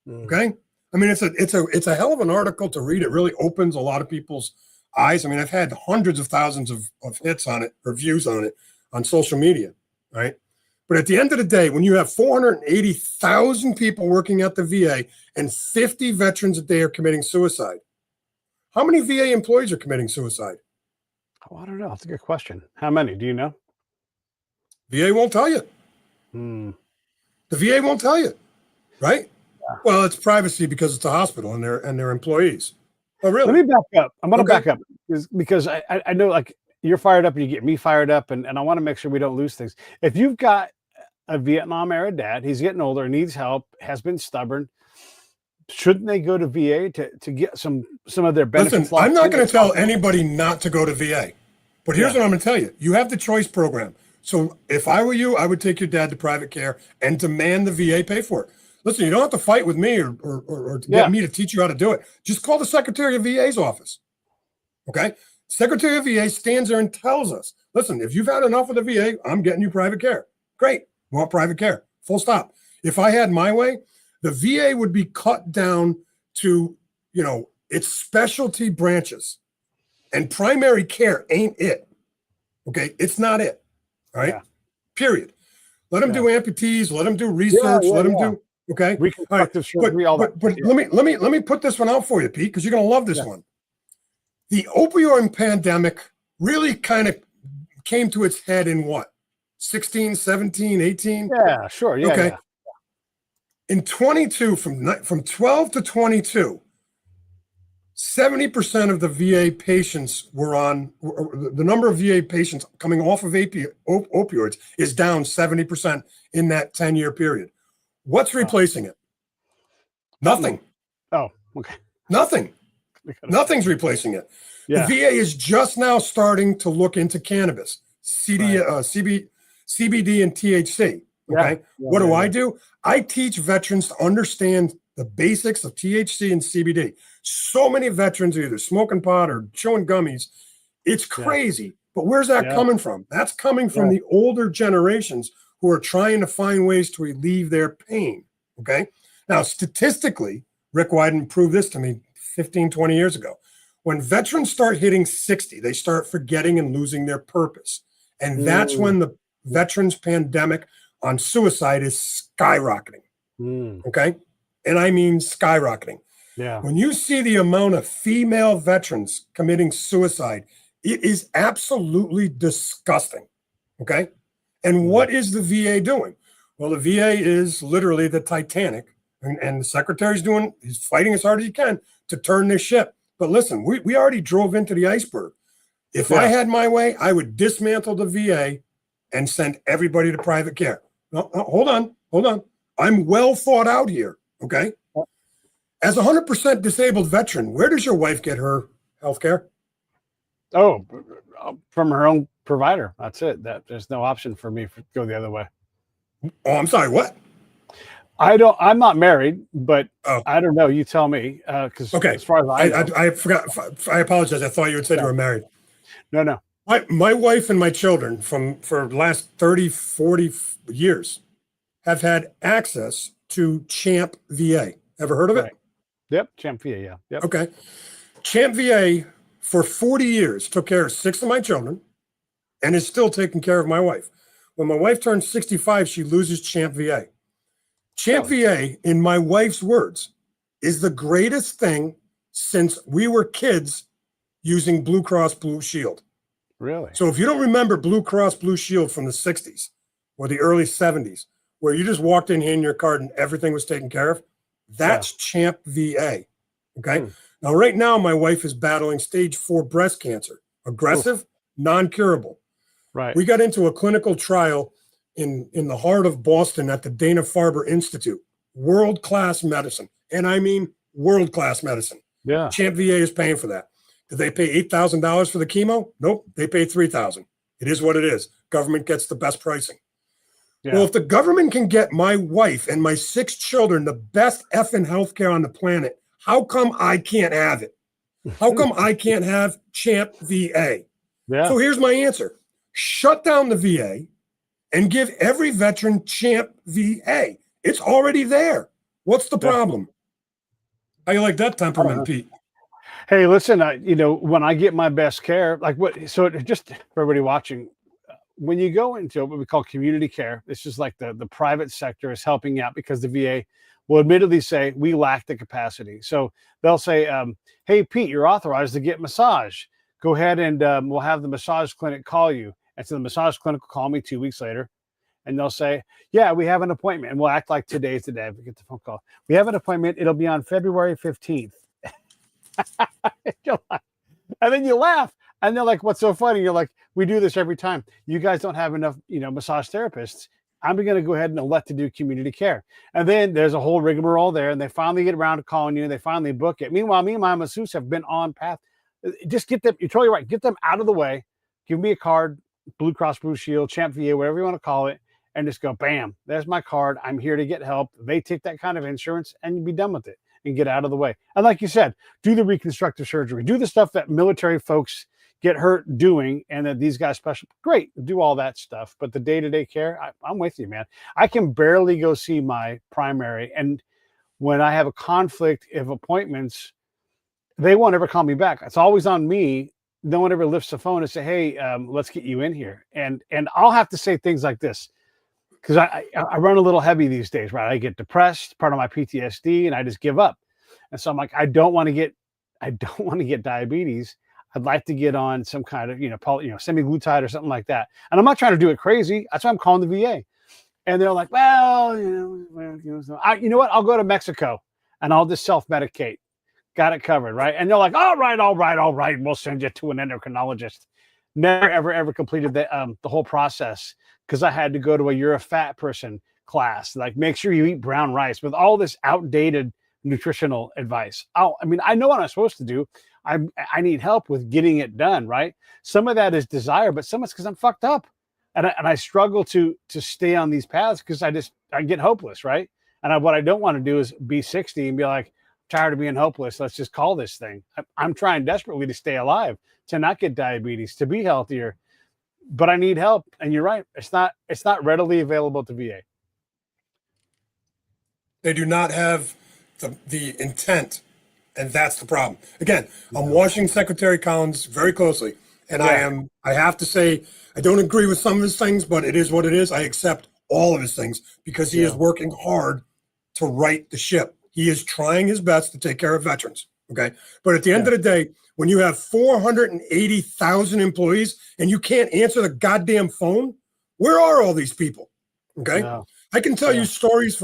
Okay, I mean it's a hell of an article to read. It really opens a lot of people's eyes. I mean, I've had hundreds of thousands of hits on it, or views on it on social media, right? But at the end of the day, when you have 480,000 people working at the VA and 50 veterans a day are committing suicide, how many VA employees are committing suicide? Oh, I don't know. That's a good question. How many? Do you know? VA won't tell you. The VA won't tell you, right? Yeah. Well, it's privacy because it's a hospital and their employees. Oh, really? Let me back up. I'm going to back up because I know, like, you're fired up and you get me fired up, and I want to make sure we don't lose things. If you've got a Vietnam era dad, he's getting older, needs help, has been stubborn, shouldn't they go to VA to get some of their benefits? Listen, I'm not going to tell anybody not to go to VA, but here's what I'm going to tell you. You have the choice program. So if I were you, I would take your dad to private care and demand the VA pay for it. Listen, you don't have to fight with me or to get me to teach you how to do it. Just call the Secretary of VA's office. Okay? Secretary of VA stands there and tells us, listen, if you've had enough of the VA, I'm getting you private care. Great. Want private care. Full stop. If I had my way, the VA would be cut down to, its specialty branches. And primary care ain't it. Okay? It's not it. All right? Yeah. Period. Let them do amputees. Let them do research. Let them do, okay? All right. But let me put this one out for you, Pete, because you're going to love this one. The opioid pandemic really kind of came to its head in what? 16, 17, 18? Yeah, sure. Yeah. Okay. Yeah. In 22, from 12 to 22, 70% of the VA patients the number of VA patients coming off of opioids is down 70% in that 10-year period. What's replacing it? Nothing. Oh, okay. Nothing. Nothing's replacing it. Yeah. The VA is just now starting to look into cannabis, CBD and THC. Okay. What do I do? I teach veterans to understand the basics of THC and CBD. So many veterans are either smoking pot or chewing gummies. It's crazy. But where's that coming from? That's coming from the older generations who are trying to find ways to relieve their pain. Okay. Now, statistically, Rick Wyden proved this to me 15, 20 years ago. When veterans start hitting 60, they start forgetting and losing their purpose. And that's when the veterans pandemic on suicide is skyrocketing. Okay. And I mean skyrocketing. Yeah. When you see the amount of female veterans committing suicide, it is absolutely disgusting. Okay. And what is the VA doing? Well, the VA is literally the Titanic, and the secretary's he's fighting as hard as he can to turn this ship. But listen, we already drove into the iceberg. If I had my way, I would dismantle the VA and send everybody to private care. No, hold on. I'm well thought out here, okay? As a 100% disabled veteran, where does your wife get her health care? Oh, from her own provider. That's it. There's no option for me to go the other way. Oh, I'm sorry, what? I'm not married, but I don't know. You tell me. As far as I know. I forgot. I apologize. I thought you had said you were married. No. My wife and my children for the last 30, 40 years have had access to Champ VA. Ever heard of it? Yep. Champ VA. Yeah. Yep. Okay. Champ VA for 40 years took care of 6 of my children and is still taking care of my wife. when my wife turns 65, she loses Champ VA. Champ Really? VA, in my wife's words, is the greatest thing since we were kids using Blue Cross Blue Shield. Really? So if you don't remember Blue Cross Blue Shield from the 60s or the early 70s, where you just walked in, handed your card, and everything was taken care of, that's Champ VA. Okay. Now, right now, my wife is battling stage 4 breast cancer, aggressive, non-curable. Right. We got into a clinical trial in the heart of Boston at the Dana-Farber Institute, world-class medicine. And I mean world-class medicine. Yeah. Champ VA is paying for that. Did they pay $8,000 for the chemo? Nope. They paid $3,000. It is what it is. Government gets the best pricing. Yeah. Well, if the government can get my wife and my 6 children the best effing healthcare on the planet, how come I can't have it? How come I can't have Champ VA? Yeah. So here's my answer. Shut down the VA and give every veteran Champ VA. It's already there. What's the problem? How you like that temperament, Pete? Hey, listen, when I get my best care, so just for everybody watching, when you go into what we call community care, it's just like the private sector is helping out because the VA will admittedly say we lack the capacity. So they'll say, hey, Pete, you're authorized to get massage. Go ahead and we'll have the massage clinic call you. And so the massage clinic will call me 2 weeks later. And they'll say, yeah, we have an appointment. And we'll act like today's the day we get the phone call. We have an appointment. It'll be on February 15th. And then you laugh. And they're like, what's so funny? You're like, we do this every time. You guys don't have enough, massage therapists. I'm going to go ahead and elect to do community care. And then there's a whole rigmarole there. And they finally get around to calling you. They finally book it. Meanwhile, me and my masseuse have been on path. Just get them. You're totally right. Get them out of the way. Give me a card, Blue Cross Blue Shield, Champ VA, whatever you want to call it. And just go, bam, there's my card. I'm here to get help. They take that kind of insurance and you be done with it and get out of the way. And like you said, do the reconstructive surgery, do the stuff that military folks get hurt doing and that these guys special. Great, do all that stuff. But the day-to-day care, I'm with you, man. I can barely go see my primary. And when I have a conflict of appointments, they won't ever call me back. It's always on me. No one ever lifts the phone and say, hey, let's get you in here. And I'll have to say things like this. Because I run a little heavy these days, right? I get depressed, part of my PTSD, and I just give up. And so I'm like, I don't want to get diabetes. I'd like to get on some kind of, semaglutide or something like that. And I'm not trying to do it crazy. That's why I'm calling the VA. And they're like, well, you know what? I'll go to Mexico and I'll just self-medicate. Got it covered, right? And they're like, all right. We'll send you to an endocrinologist. Never, ever completed the whole process. Because I had to go to you're a fat person class, like make sure you eat brown rice with all this outdated nutritional advice. I know what I'm supposed to do. I need help with getting it done, right? Some of that is desire, but some of it's because I'm fucked up. And I struggle to stay on these paths because I get hopeless, right? And what I don't want to do is be 60 and be like, tired of being hopeless. Let's just call this thing. I'm trying desperately to stay alive, to not get diabetes, to be healthier. But I need help. And you're right. It's not readily available to VA. They do not have the intent. And that's the problem. Again, I'm watching Secretary Collins very closely. And I have to say, I don't agree with some of his things, but it is what it is. I accept all of his things because he is working hard to right the ship. He is trying his best to take care of veterans. Okay. But at the end of the day, when you have 480,000 employees and you can't answer the goddamn phone, where are all these people? Okay. I can tell you stories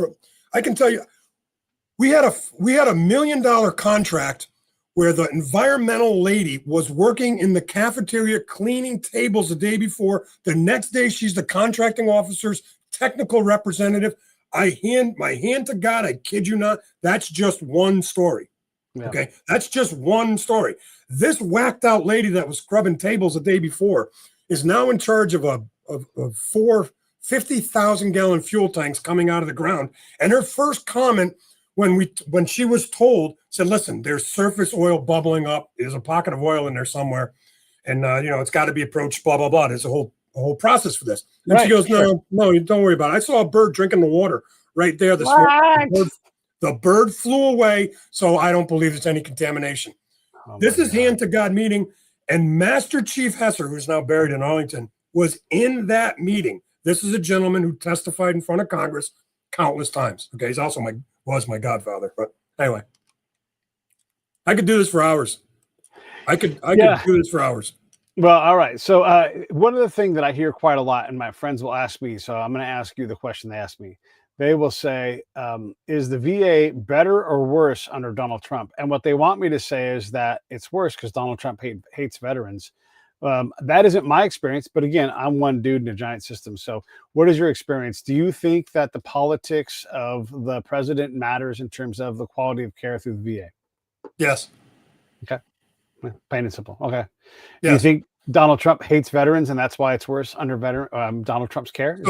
we had a $1 million contract where the environmental lady was working in the cafeteria cleaning tables the day before. The next day, she's the contracting officer's technical representative. My hand to God, I kid you not, that's just one story. Yeah. Okay, that's just one story. This whacked out lady that was scrubbing tables the day before is now in charge of four 50,000-gallon fuel tanks coming out of the ground. And her first comment when she was told said, "Listen, there's surface oil bubbling up. There's a pocket of oil in there somewhere, and it's got to be approached. Blah blah blah. There's a whole process for this." And she goes, "No, don't worry about it. I saw a bird drinking the water right there this morning. The bird flew away, so I don't believe there's any contamination." This is hand to God meeting, and Master Chief Hesser, who's now buried in Arlington, was in that meeting. This is a gentleman who testified in front of Congress countless times. Okay, he's also was my godfather. But anyway, I could do this for hours. I could do this for hours. Well, all right. So one of the things that I hear quite a lot, and my friends will ask me, so I'm going to ask you the question they ask me. They will say, is the VA better or worse under Donald Trump? And what they want me to say is that it's worse because Donald Trump hates veterans. That isn't my experience, but again, I'm one dude in a giant system. So what is your experience? Do you think that the politics of the president matters in terms of the quality of care through the VA? Yes. Okay. Plain and simple. Okay. Yes. Do you think Donald Trump hates veterans and that's why it's worse under Donald Trump's care?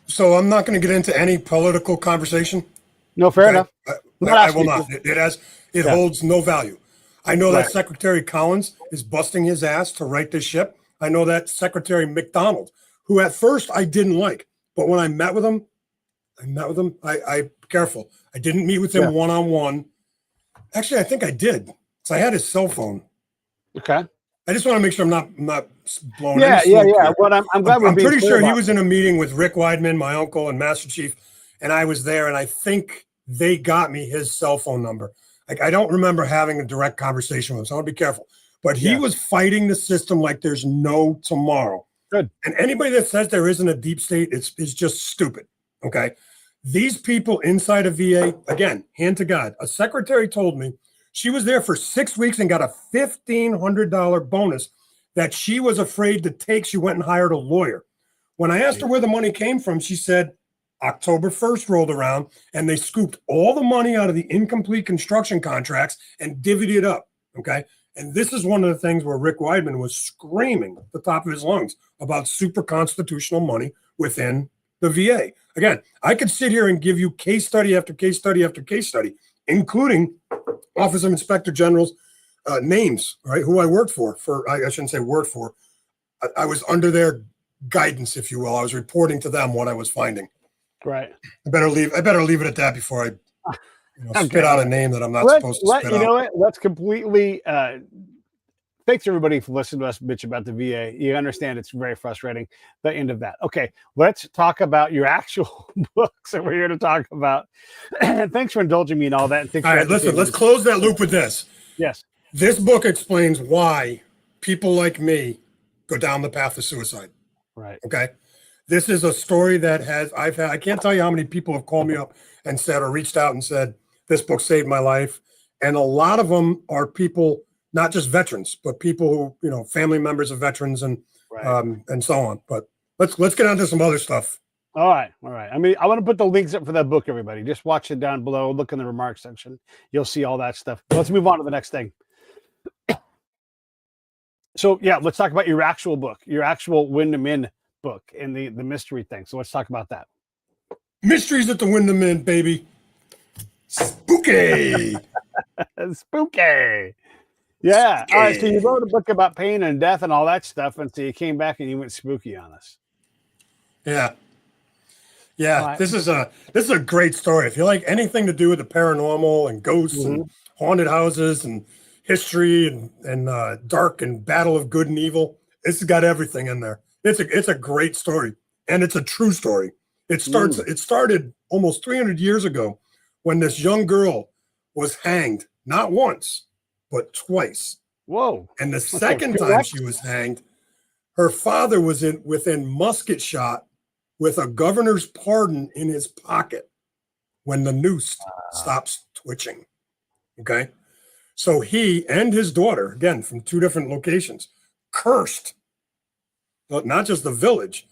So I'm not going to get into any political conversation. No, fair enough. I will not. It holds no value. I know that Secretary Collins is busting his ass to right this ship. I know that Secretary McDonald, who at first I didn't like, but when I met with him, I careful. I didn't meet with him one-on-one. Actually, I think I did. So I had his cell phone. Okay. I just want to make sure I'm not blowing. Yeah. Well, I'm glad I'm pretty sure he was in a meeting with Rick Weidman, my uncle and Master Chief, and I was there, and I think they got me his cell phone number. Like, I don't remember having a direct conversation with him, so I want to be careful. But he was fighting the system like there's no tomorrow. Good. And anybody that says there isn't a deep state is just stupid. Okay. These people inside of VA, again, hand to God, a secretary told me she was there for 6 weeks and got a $1,500 bonus that she was afraid to take. She went and hired a lawyer. When I asked her where the money came from, she said October 1st rolled around and they scooped all the money out of the incomplete construction contracts and divvied it up. Okay. And this is one of the things where Rick Weidman was screaming at the top of his lungs about super constitutional money within the VA. Again, I could sit here and give you case study after case study after case study, including Office of Inspector General's names, right? Who I worked for I shouldn't say worked for. I was under their guidance, if you will. I was reporting to them what I was finding. Right. I better leave it at that before I spit out a name that I'm not supposed to spit out. You know what? Let's completely. Thanks everybody for listening to us bitch about the VA. You understand it's very frustrating. The end of that. Okay, let's talk about your actual books that we're here to talk about. Thanks for indulging me in all that. And all right, listen. Let's close that loop with this. Yes. This book explains why people like me go down the path of suicide. Right. Okay. This is a story that I can't tell you how many people have called me up and said or reached out and said, this book saved my life. And a lot of them are people, not just veterans, but people who, family members of veterans and so on. But let's get on to some other stuff. All right. I mean, I want to put the links up for that book, everybody. Just watch it down below. Look in the remarks section. You'll see all that stuff. Let's move on to the next thing. So let's talk about your actual book, your actual Windham Inn book and the mystery thing. So let's talk about that. Mysteries at the Windham Inn, baby. Spooky. Spooky. Yeah. All right. So you wrote a book about pain and death and all that stuff. And so you came back and you went spooky on us. Yeah. Right. This is a great story. If you like anything to do with the paranormal and ghosts and haunted houses and history and dark and battle of good and evil, it's got everything in there. It's a great story, and it's a true story. It started almost 300 years ago when this young girl was hanged, not once, but twice. Whoa. And the second time she was hanged, her father was within musket shot with a governor's pardon in his pocket when the noose stops twitching. Okay. So he and his daughter, again, from two different locations, cursed not just the village,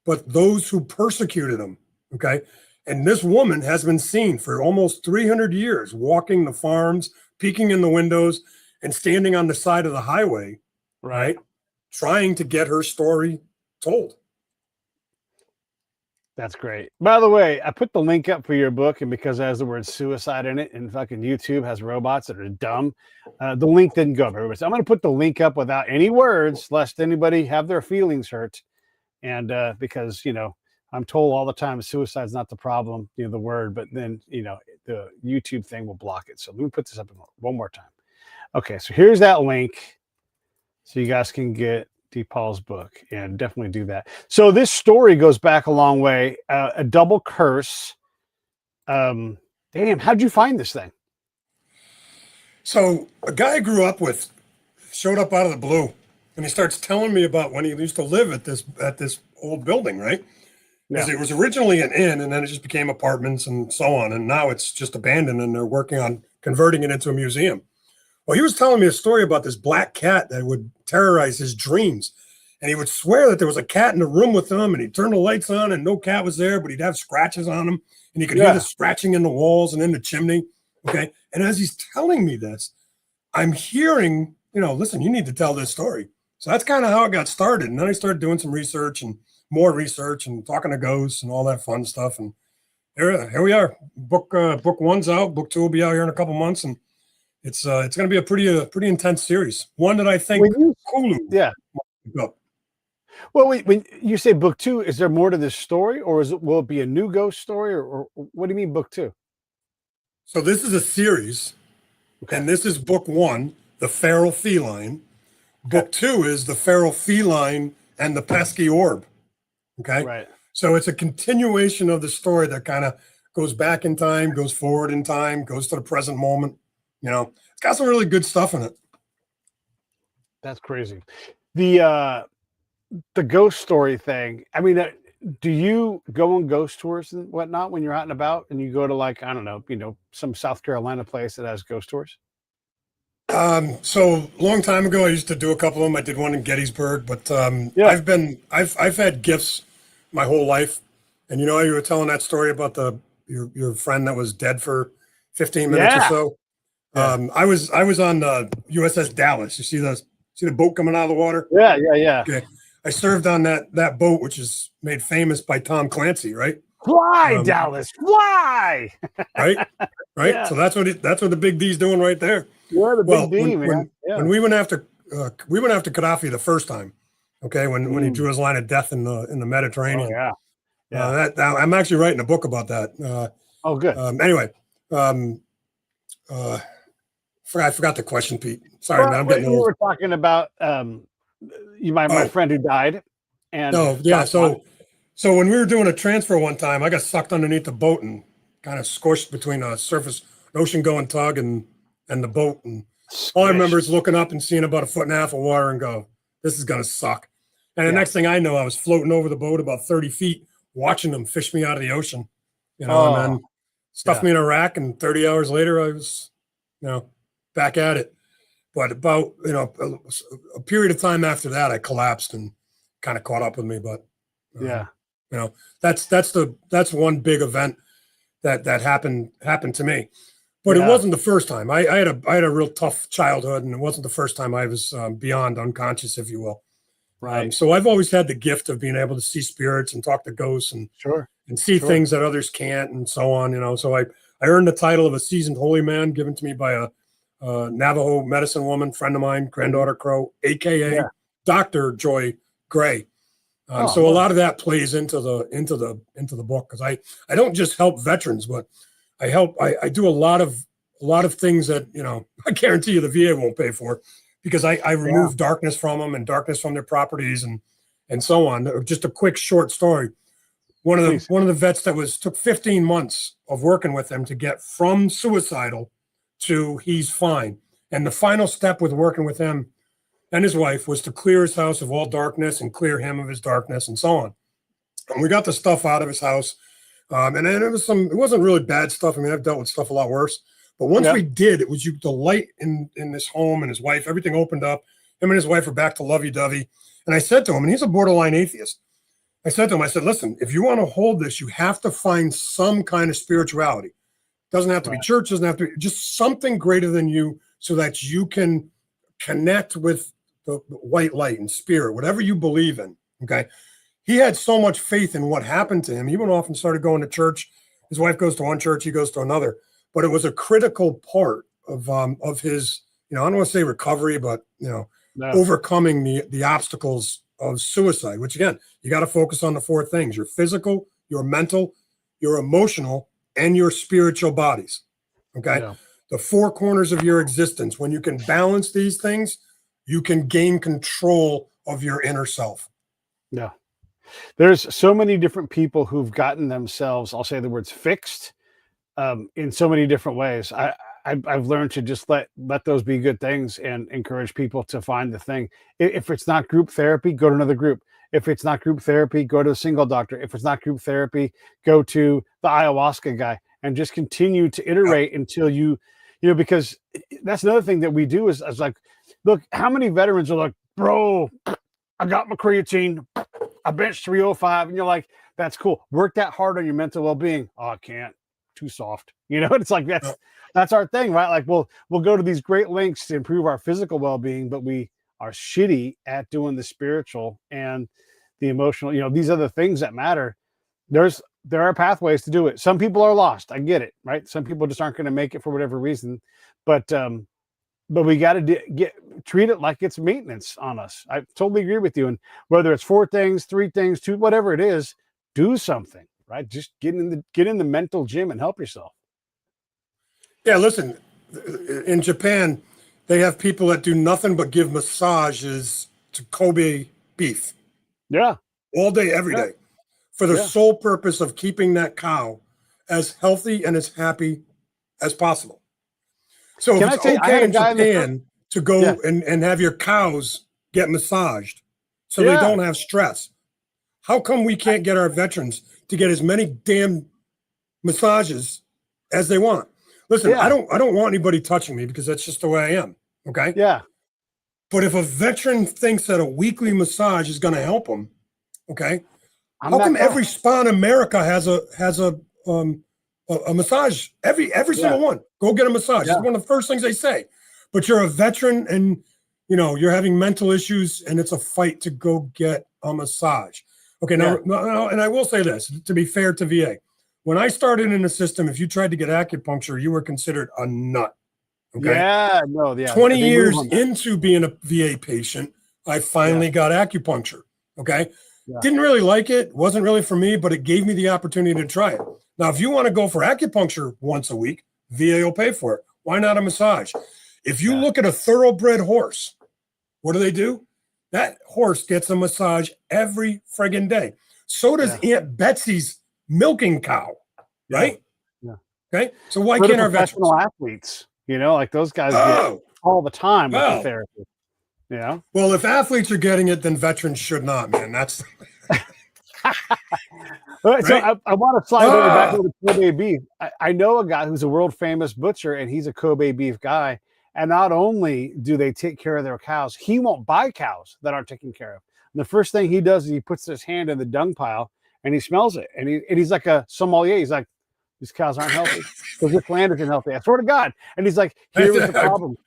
but those who persecuted him. Okay. And this woman has been seen for almost 300 years walking the farms, peeking in the windows, and standing on the side of the highway, right? Trying to get her story told. That's great. By the way, I put the link up for your book, and because it has the word suicide in it, and fucking YouTube has robots that are dumb, the link didn't go everywhere. So I'm going to put the link up without any words, lest anybody have their feelings hurt. And because, I'm told all the time suicide's not the problem, the word, but then, the YouTube thing will block it. So let me put this up one more time. Okay, so here's that link so you guys can get Paul's book, and definitely do that. So this story goes back a long way. A double curse. Damn, how'd you find this thing? So a guy I grew up with showed up out of the blue, and he starts telling me about when he used to live at this old building, right? Because Yeah. it was originally an inn, and then it just became apartments and so on, and now it's just abandoned, and they're working on converting it into a museum. Well, he was telling me a story about this black cat that would terrorize his dreams. And he would swear that there was a cat in the room with him, and he'd turn the lights on and no cat was there, but he'd have scratches on him. And he could hear the scratching in the walls and in the chimney. Okay. And as he's telling me this, I'm hearing, listen, you need to tell this story. So that's kind of how it got started. And then I started doing some research and more research and talking to ghosts and all that fun stuff. And here we are. Book one's out. Book two will be out here in a couple months. And it's going to be a pretty intense series. One that I think Hulu. Yeah. Well, wait, when you say book two, is there more to this story, or will it be a new ghost story, or what do you mean book two? So this is a series, and this is book one, the feral feline. Book two is the feral feline and the pesky orb. Okay. Right. So it's a continuation of the story that kind of goes back in time, goes forward in time, goes to the present moment. It's got some really good stuff in it. That's crazy. The ghost story thing. I mean, do you go on ghost tours and whatnot when you're out and about, and you go to, like, I don't know, some South Carolina place that has ghost tours? So a long time ago, I used to do a couple of them. I did one in Gettysburg, but I've had gifts my whole life. And you were telling that story about your friend that was dead for 15 minutes or so. Yeah. I was on the USS Dallas. You see the boat coming out of the water? Yeah. Okay. I served on that boat, which is made famous by Tom Clancy, right? Fly, Dallas, fly! Right. Yeah. So that's what the big D's doing right there. You're the big D, man. When we went after Gaddafi the first time, okay, when he drew his line of death in the Mediterranean. Oh, yeah. I'm actually writing a book about that. Oh, good. Anyway, I forgot the question, Pete. Sorry, man. I'm getting old. We were talking about my friend who died. And so when we were doing a transfer one time, I got sucked underneath the boat and kind of squished between an ocean-going tug and the boat. And all I remember is looking up and seeing about 1.5 feet of water and go, this is going to suck. And the next thing I know, I was floating over the boat about 30 feet, watching them fish me out of the ocean, and then stuffed me in a rack. And 30 hours later, I was, back at it. But about, a period of time after that, I collapsed and kind of caught up with me. But that's one big event that happened to me. But it wasn't the first time. I had a real tough childhood, and it wasn't the first time I was beyond unconscious, if you will. Right. So I've always had the gift of being able to see spirits and talk to ghosts and see things that others can't, and so on. So I earned the title of a seasoned holy man, given to me by a Navajo medicine woman friend of mine, Granddaughter Crow, aka Dr. Joy Gray. So a lot of that plays into the book, because I don't just help veterans, but I do a lot of things that I guarantee you the VA won't pay for, because I remove darkness from them and darkness from their properties and so on. Just a quick short story. One of the vets that took 15 months of working with him to get from suicidal to he's fine. And the final step with working with him and his wife was to clear his house of all darkness and clear him of his darkness and so on. And we got the stuff out of his house. And then it wasn't really bad stuff. I mean, I've dealt with stuff a lot worse. But once we did, it was the light in this home and his wife, everything opened up. Him and his wife are back to lovey-dovey. And I said to him, and he's a borderline atheist, I said, listen, if you want to hold this, you have to find some kind of spirituality. Doesn't have to be church, doesn't have to be just something greater than you, so that you can connect with the white light and spirit, whatever you believe in. Okay. He had so much faith in what happened to him. He went off and started going to church. His wife goes to one church, he goes to another. But it was a critical part of his, I don't want to say recovery, but overcoming the obstacles of suicide, which again, you got to focus on the 4 things: your physical, your mental, your emotional, and your spiritual bodies. Okay. The 4 corners of your existence. When you can balance these things, you can gain control of your inner self. Yeah. There's so many different people who've gotten themselves, I'll say the words fixed, in so many different ways. I've learned to just let those be good things and encourage people to find the thing. If it's not group therapy, go to another group. If it's not group therapy, go to a single doctor. If it's not group therapy, go to the ayahuasca guy and just continue to iterate until because that's another thing that we do is like, look, how many veterans are like, bro, I got my creatine, I benched 305, and you're like, that's cool. Work that hard on your mental well-being. Oh, I can't. Too soft. It's like that's our thing, right? Like we'll go to these great lengths to improve our physical well-being, but we are shitty at doing the spiritual and the emotional, these are the things that matter. There are pathways to do it. Some people are lost. I get it, right? Some people just aren't going to make it for whatever reason, but we got to treat it like it's maintenance on us. I totally agree with you. And whether it's 4 things, 3 things, 2, whatever it is, do something, right? Just get in the mental gym and help yourself. Yeah, listen, in Japan, they have people that do nothing but give massages to Kobe beef. Yeah. All day, every day, for the sole purpose of keeping that cow as healthy and as happy as possible. So if it's okay in Japan to go and have your cows get massaged so they don't have stress, how come we can't get our veterans to get as many damn massages as they want? Listen, I don't want anybody touching me because that's just the way I am. Okay. Yeah. But if a veteran thinks that a weekly massage is going to help them, okay, how come every spa in America has a massage? Every single one. Go get a massage. It's one of the first things they say. But you're a veteran and you're having mental issues and it's a fight to go get a massage. Okay, now, and I will say this, to be fair to VA. When I started in the system, if you tried to get acupuncture, you were considered a nut. Okay. 20 years into being a VA patient, I finally got acupuncture. Okay. Yeah. Didn't really like it. Wasn't really for me, but it gave me the opportunity to try it. Now, if you want to go for acupuncture once a week, VA will pay for it. Why not a massage? If you look at a thoroughbred horse, what do? That horse gets a massage every friggin' day. So does Aunt Betsy's milking cow, right? Yeah. Okay. So why can't our professional athletes, like those guys get all the time with the therapy. Yeah. Well, if athletes are getting it, then veterans should not, man. That's right? So I want to slide over back over to Kobe beef. I know a guy who's a world famous butcher, and he's a Kobe beef guy. And not only do they take care of their cows, he won't buy cows that aren't taken care of. And the first thing he does is he puts his hand in the dung pile and he smells it. And he's like a sommelier. He's like, these cows aren't healthy because this land isn't healthy. I swear to God. And he's like, here's the problem.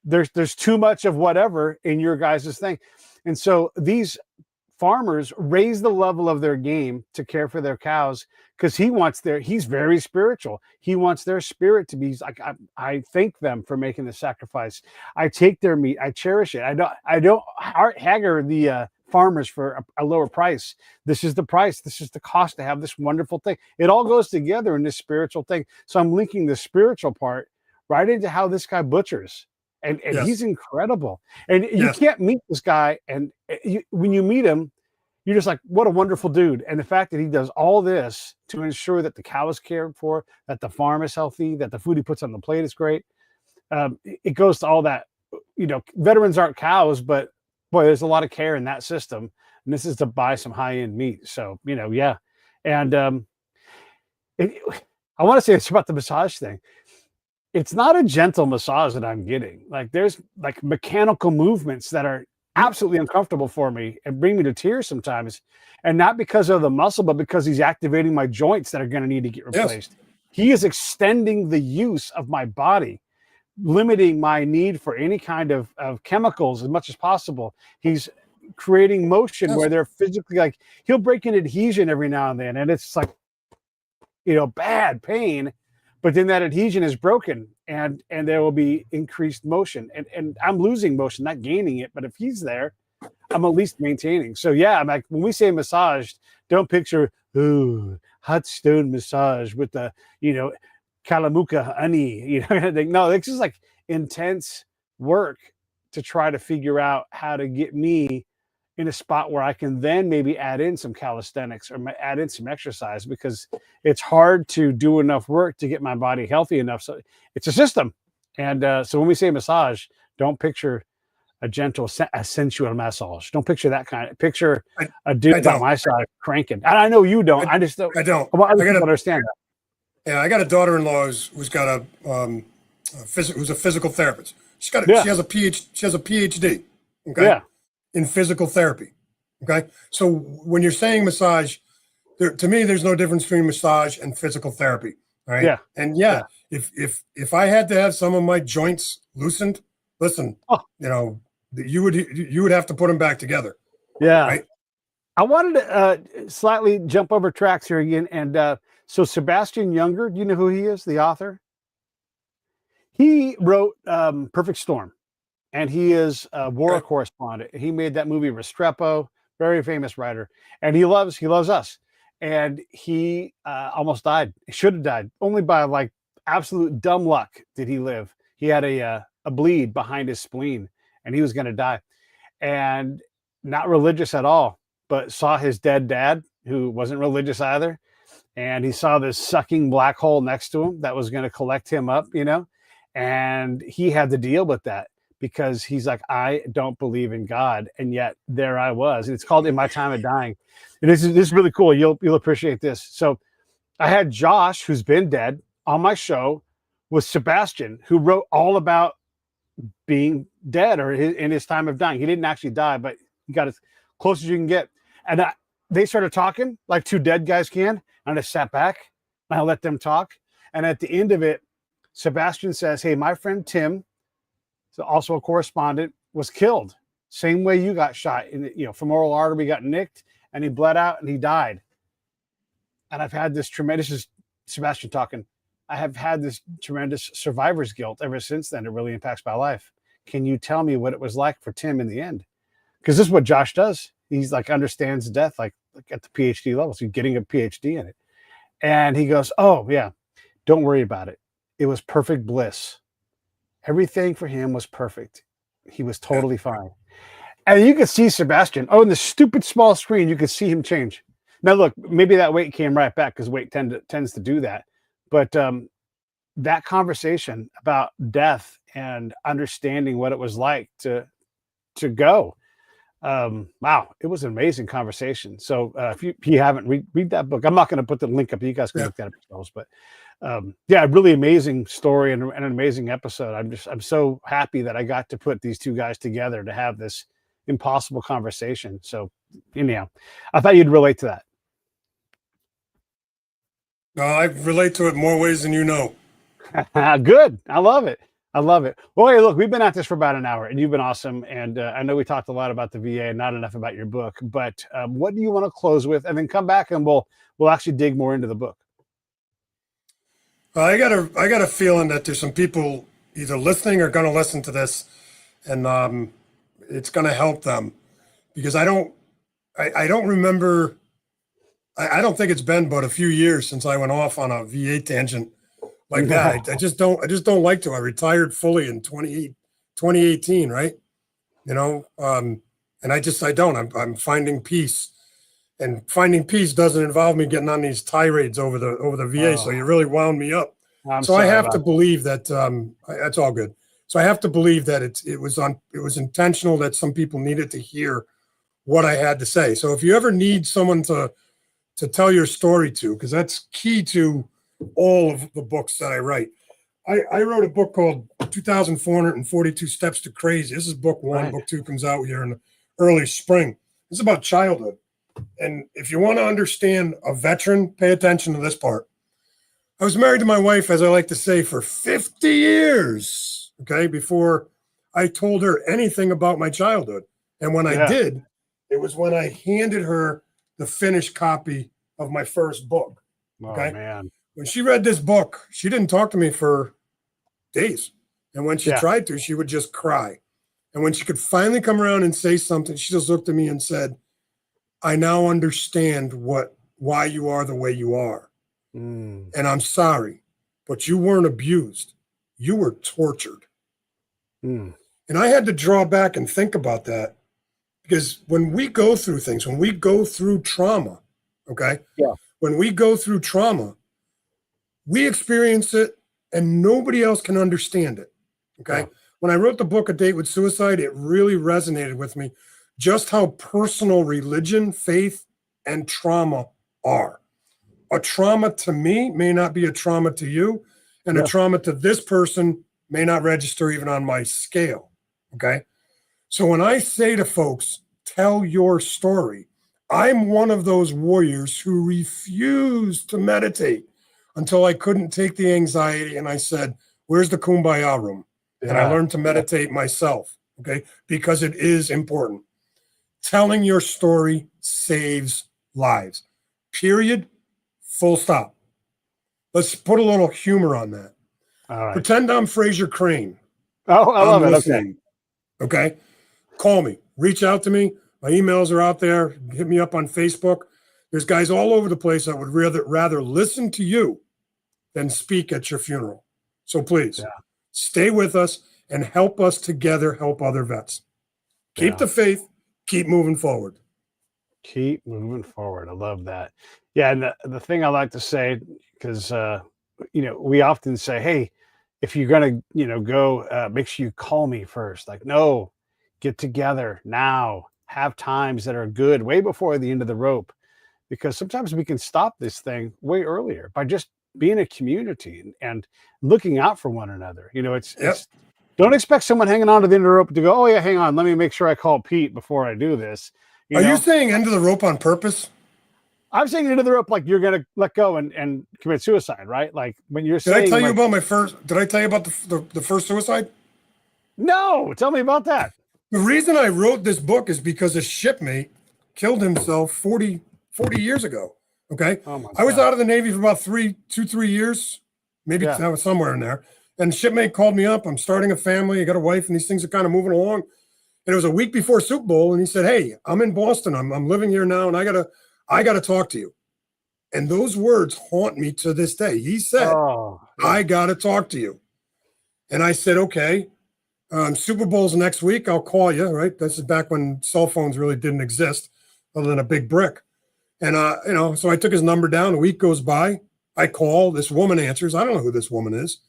There's too much of whatever in your guys' thing. And so these farmers raise the level of their game to care for their cows because he's very spiritual. He wants their spirit to be like, I thank them for making the sacrifice. I take their meat. I cherish it. I don't hagger the farmers for a lower price. This is the price. This is the cost to have this wonderful thing. It all goes together in this spiritual thing. So I'm linking the spiritual part right into how this guy butchers. And he's incredible. And you can't meet this guy. And when you meet him, you're just like, what a wonderful dude. And the fact that he does all this to ensure that the cow is cared for, that the farm is healthy, that the food he puts on the plate is great. It goes to all that, veterans aren't cows, but boy, there's a lot of care in that system. And this is to buy some high-end meat. So, And I want to say it's about the massage thing. It's not a gentle massage that I'm getting. Like there's like mechanical movements that are absolutely uncomfortable for me and bring me to tears sometimes. And not because of the muscle, but because he's activating my joints that are going to need to get replaced. Yes. He is extending the use of my body, limiting my need for any kind of chemicals as much as possible. He's creating motion where they're physically like, he'll break an adhesion every now and then. And it's like, bad pain. But then that adhesion is broken and there will be increased motion. And I'm losing motion, not gaining it. But if he's there, I'm at least maintaining. So I'm like, when we say massaged, don't picture, hot stone massage with the, Kalamuka honey, No, it's just like intense work to try to figure out how to get me in a spot where I can then maybe add in some calisthenics or add in some exercise, because it's hard to do enough work to get my body healthy enough. So it's a system. And so when we say massage, don't picture a gentle, a sensual massage. Don't picture that kind of, picture a dude by my side cranking. And I know you don't. I just don't. I don't. I want other I people to understand that. Yeah, I got a daughter-in-law who's got who's a physical therapist. She has a PhD. Okay. Yeah. In physical therapy. Okay. So when you're saying massage, to me, there's no difference between massage and physical therapy. Right. Yeah. And if I had to have some of my joints loosened, listen, you would have to put them back together. Yeah. Right. I wanted to slightly jump over tracks here again. And so Sebastian Junger, do you know who he is? The author? He wrote Perfect Storm. And he is a war correspondent. He made that movie Restrepo, very famous writer. And he loves us. And he almost died. He should have died. Only by like absolute dumb luck did he live. He had a bleed behind his spleen, and he was going to die. And not religious at all, but saw his dead dad, who wasn't religious either. And he saw this sucking black hole next to him that was going to collect him up, and he had to deal with that. Because he's like, I don't believe in God, and yet there I was. And it's called In My Time of Dying. And this is really cool. You'll appreciate this. So I had Josh, who's been dead, on my show with Sebastian, who wrote all about being dead or in his time of dying. He didn't actually die, but he got as close as you can get. And they started talking like two dead guys can. And I sat back and I let them talk. And at the end of it, Sebastian says, hey, my friend Tim, also a correspondent, was killed same way you got shot in femoral artery, got nicked, and he bled out and he died. And I've had this tremendous, this is Sebastian talking, I have had this tremendous survivor's guilt ever since then. It really impacts my life. Can you tell me what it was like for Tim in the end? Because this is what Josh does. He's like understands death like at the PhD level. So he's getting a PhD in it. And he goes, oh yeah, don't worry about it. It was perfect bliss. Everything for him was perfect. He was totally fine. And you could see Sebastian, in the stupid small screen, you could see him change. Now, look, maybe that weight came right back because weight tends to do that. But that conversation about death and understanding what it was like to go, wow, it was an amazing conversation. So if you haven't read that book, I'm not going to put the link up. You guys can look that up yourselves. But really amazing story and an amazing episode. I'm so happy that I got to put these two guys together to have this impossible conversation. So anyhow, I thought you'd relate to that. I relate to it more ways than you know. Good. I love it. Well, hey, look, we've been at this for about an hour and you've been awesome. And I know we talked a lot about the VA and not enough about your book, but what do you want to close with? And then come back and we'll actually dig more into the book. I got a feeling that there's some people either listening or going to listen to this, and it's going to help them, because I don't remember. I don't think it's been but a few years since I went off on a VA tangent like that. I just don't like to. I retired fully in 2018, right? And I don't. I'm finding peace. And finding peace doesn't involve me getting on these tirades over the VA. So you really wound me up. So I have to believe that that's all good. So I have to believe that it was intentional, that some people needed to hear what I had to say. So if you ever need someone to tell your story to, because that's key to all of the books that I write. I wrote a book called 2,442 Steps to Crazy. This is book one. Right. Book two comes out here in the early spring. It's about childhood. And if you want to understand a veteran, pay attention to this part. I was married to my wife, as I like to say, for 50 years, okay, before I told her anything about my childhood. And when I did, it was when I handed her the finished copy of my first book. Okay? Oh, man. When she read this book, she didn't talk to me for days. And when she tried to, she would just cry. And when she could finally come around and say something, she just looked at me and said, I now understand why you are the way you are. And I'm sorry, but you weren't abused. You were tortured. And And I had to draw back and think about that because when we go through things, when we go through trauma, okay? Yeah. When we go through trauma, we experience it and nobody else can understand it, okay? Yeah. When I wrote the book, A Date with Suicide, it really resonated with me just how personal religion, faith, and trauma are. A trauma to me may not be a trauma to you, and a Yeah. trauma to this person may not register even on my scale, okay? So when I say to folks, tell your story, I'm one of those warriors who refused to meditate until I couldn't take the anxiety. And I said, where's the kumbaya room? And I learned to meditate myself, okay? Because it is important. Telling your story saves lives, period, full stop. Let's put a little humor on that. All right. Pretend I'm Fraser Crane. Oh, I love I'm it. listening. Okay. Call me, reach out to me. My emails are out there. Hit me up on Facebook. There's guys all over the place that would rather listen to you than speak at your funeral. So please stay with us and help us together help other vets. Keep the faith, keep moving forward. Keep moving forward. I love that. Yeah. And the thing I like to say, because, we often say, hey, if you're going to, go, make sure you call me first. Like, no, get together now, have times that are good way before the end of the rope, because sometimes we can stop this thing way earlier by just being a community and looking out for one another. It's don't expect someone hanging on to the end of the rope to go, oh yeah, hang on, let me make sure I call Pete before I do this. Are you saying end of the rope on purpose? I'm saying end of the rope like you're going to let go and commit suicide, right? Like when you're saying, did I tell you about the first suicide? No, tell me about that. The reason I wrote this book is because a shipmate killed himself 40 years ago. Okay. Oh my I was God. out of the Navy for about 3 years, maybe I was somewhere in there. And shipmate called me up. I'm starting a family. I got a wife and these things are kind of moving along. And it was a week before Super Bowl. And he said, hey, I'm in Boston. I'm living here now. And I gotta talk to you. And those words haunt me to this day. He said, I gotta talk to you. And I said, okay. Super Bowl's next week. I'll call you, right? This is back when cell phones really didn't exist other than a big brick. And, so I took his number down. A week goes by. I call. This woman answers. I don't know who this woman is,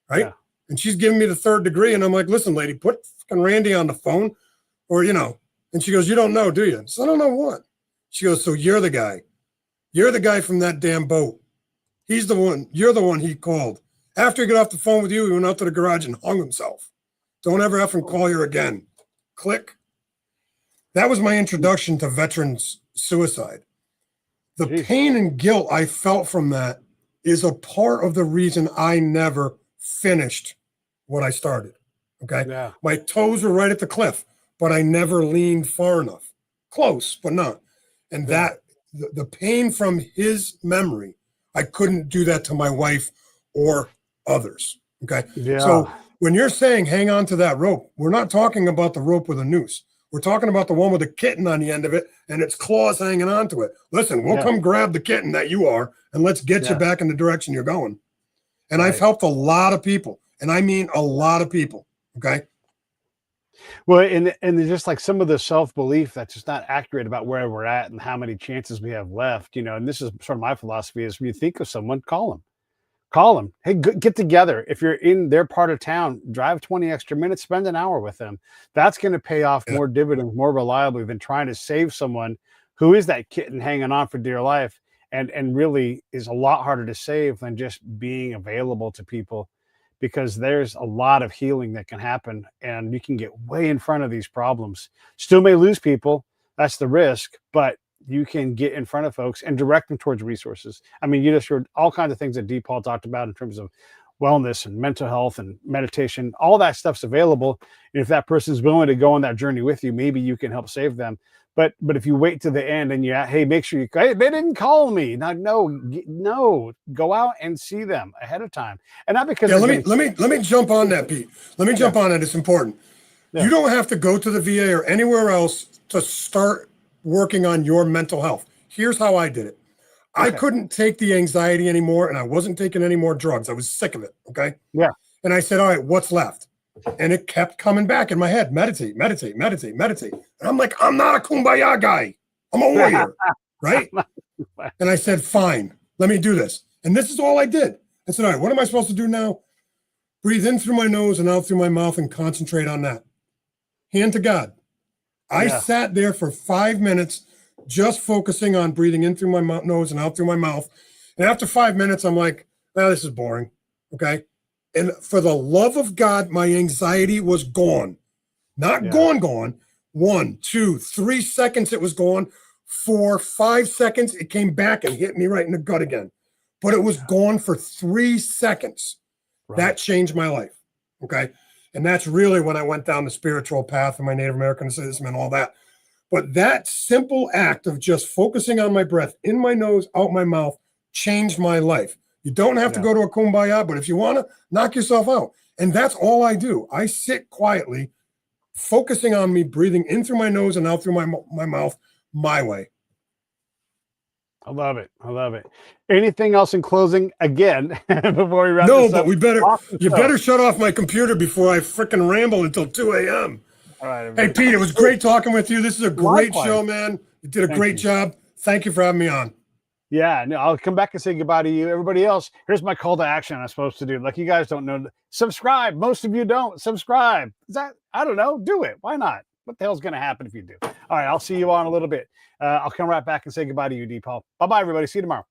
right? Yeah. And she's giving me the third degree. And I'm like, listen, lady, put fucking Randy on the phone or, And she goes, you don't know, do you? So I don't know what. She goes, so you're the guy. You're the guy from that damn boat. He's the one. You're the one he called. After he got off the phone with you, he went out to the garage and hung himself. Don't ever effing call her again. Click. That was my introduction to veterans suicide. The pain and guilt I felt from that is a part of the reason I never finished what I started. Okay. Yeah. My toes were right at the cliff, but I never leaned far enough. Close, but not. And that the pain from his memory, I couldn't do that to my wife or others. Okay. Yeah. So when you're saying hang on to that rope, we're not talking about the rope with a noose. We're talking about the one with a kitten on the end of it and its claws hanging on to it. Listen, we'll come grab the kitten that you are and let's get you back in the direction you're going. And I've helped a lot of people, and I mean a lot of people. Okay. Well, and there's just like some of the self-belief that's just not accurate about where we're at and how many chances we have left, and this is sort of my philosophy is when you think of someone, call them. Call them. Hey, get together. If you're in their part of town, drive 20 extra minutes, spend an hour with them. That's going to pay off more dividends, more reliably than trying to save someone who is that kitten hanging on for dear life and really is a lot harder to save than just being available to people, because there's a lot of healing that can happen and you can get way in front of these problems. Still may lose people. That's the risk, but you can get in front of folks and direct them towards resources. I mean, you just heard all kinds of things that Dee Paul talked about in terms of wellness and mental health and meditation. All that stuff's available. And if that person's willing to go on that journey with you, maybe you can help save them. But if you wait to the end and hey, make sure they didn't call me. No, go out and see them ahead of time. And not because let me jump on that, Pete. Let me jump on it. It's important. Yeah. You don't have to go to the VA or anywhere else to start working on your mental health. Here's how I did it. I couldn't take the anxiety anymore, and I wasn't taking any more drugs. I was sick of it. Okay. Yeah. And I said, all right, what's left? And it kept coming back in my head. Meditate, meditate, meditate, meditate. And I'm like, I'm not a kumbaya guy. I'm a warrior. Right? And I said, fine, let me do this. And this is all I did. I said, all right, what am I supposed to do now? Breathe in through my nose and out through my mouth and concentrate on that. Hand to God. I sat there for 5 minutes just focusing on breathing in through my nose and out through my mouth. And after 5 minutes, I'm like, well, this is boring. Okay. And for the love of God, my anxiety was gone. Not gone. 1, 2, 3 seconds, it was gone. 4, 5 seconds, it came back and hit me right in the gut again. But it was gone for 3 seconds. Right. That changed my life. Okay. And that's really when I went down the spiritual path and my Native Americanism and all that. But that simple act of just focusing on my breath in my nose, out my mouth, changed my life. You don't have to go to a kumbaya, but if you want to, knock yourself out. And that's all I do. I sit quietly, focusing on me, breathing in through my nose and out through my mouth, my way. I love it. I love it. Anything else in closing again before we wrap this up? No, but you better shut off my computer before I freaking ramble until 2 a.m. All right, everybody. Hey, Pete, it was great talking with you. This is a great show, man. You did a great job. Thank you for having me on. Yeah, no, I'll come back and say goodbye to you. Everybody else, here's my call to action I'm supposed to do. Like, you guys don't know. Subscribe. Most of you don't. Subscribe. I don't know. Do it. Why not? What the hell's going to happen if you do? All right, I'll see you on a little bit. I'll come right back and say goodbye to you, D. Paul. Bye-bye, everybody. See you tomorrow.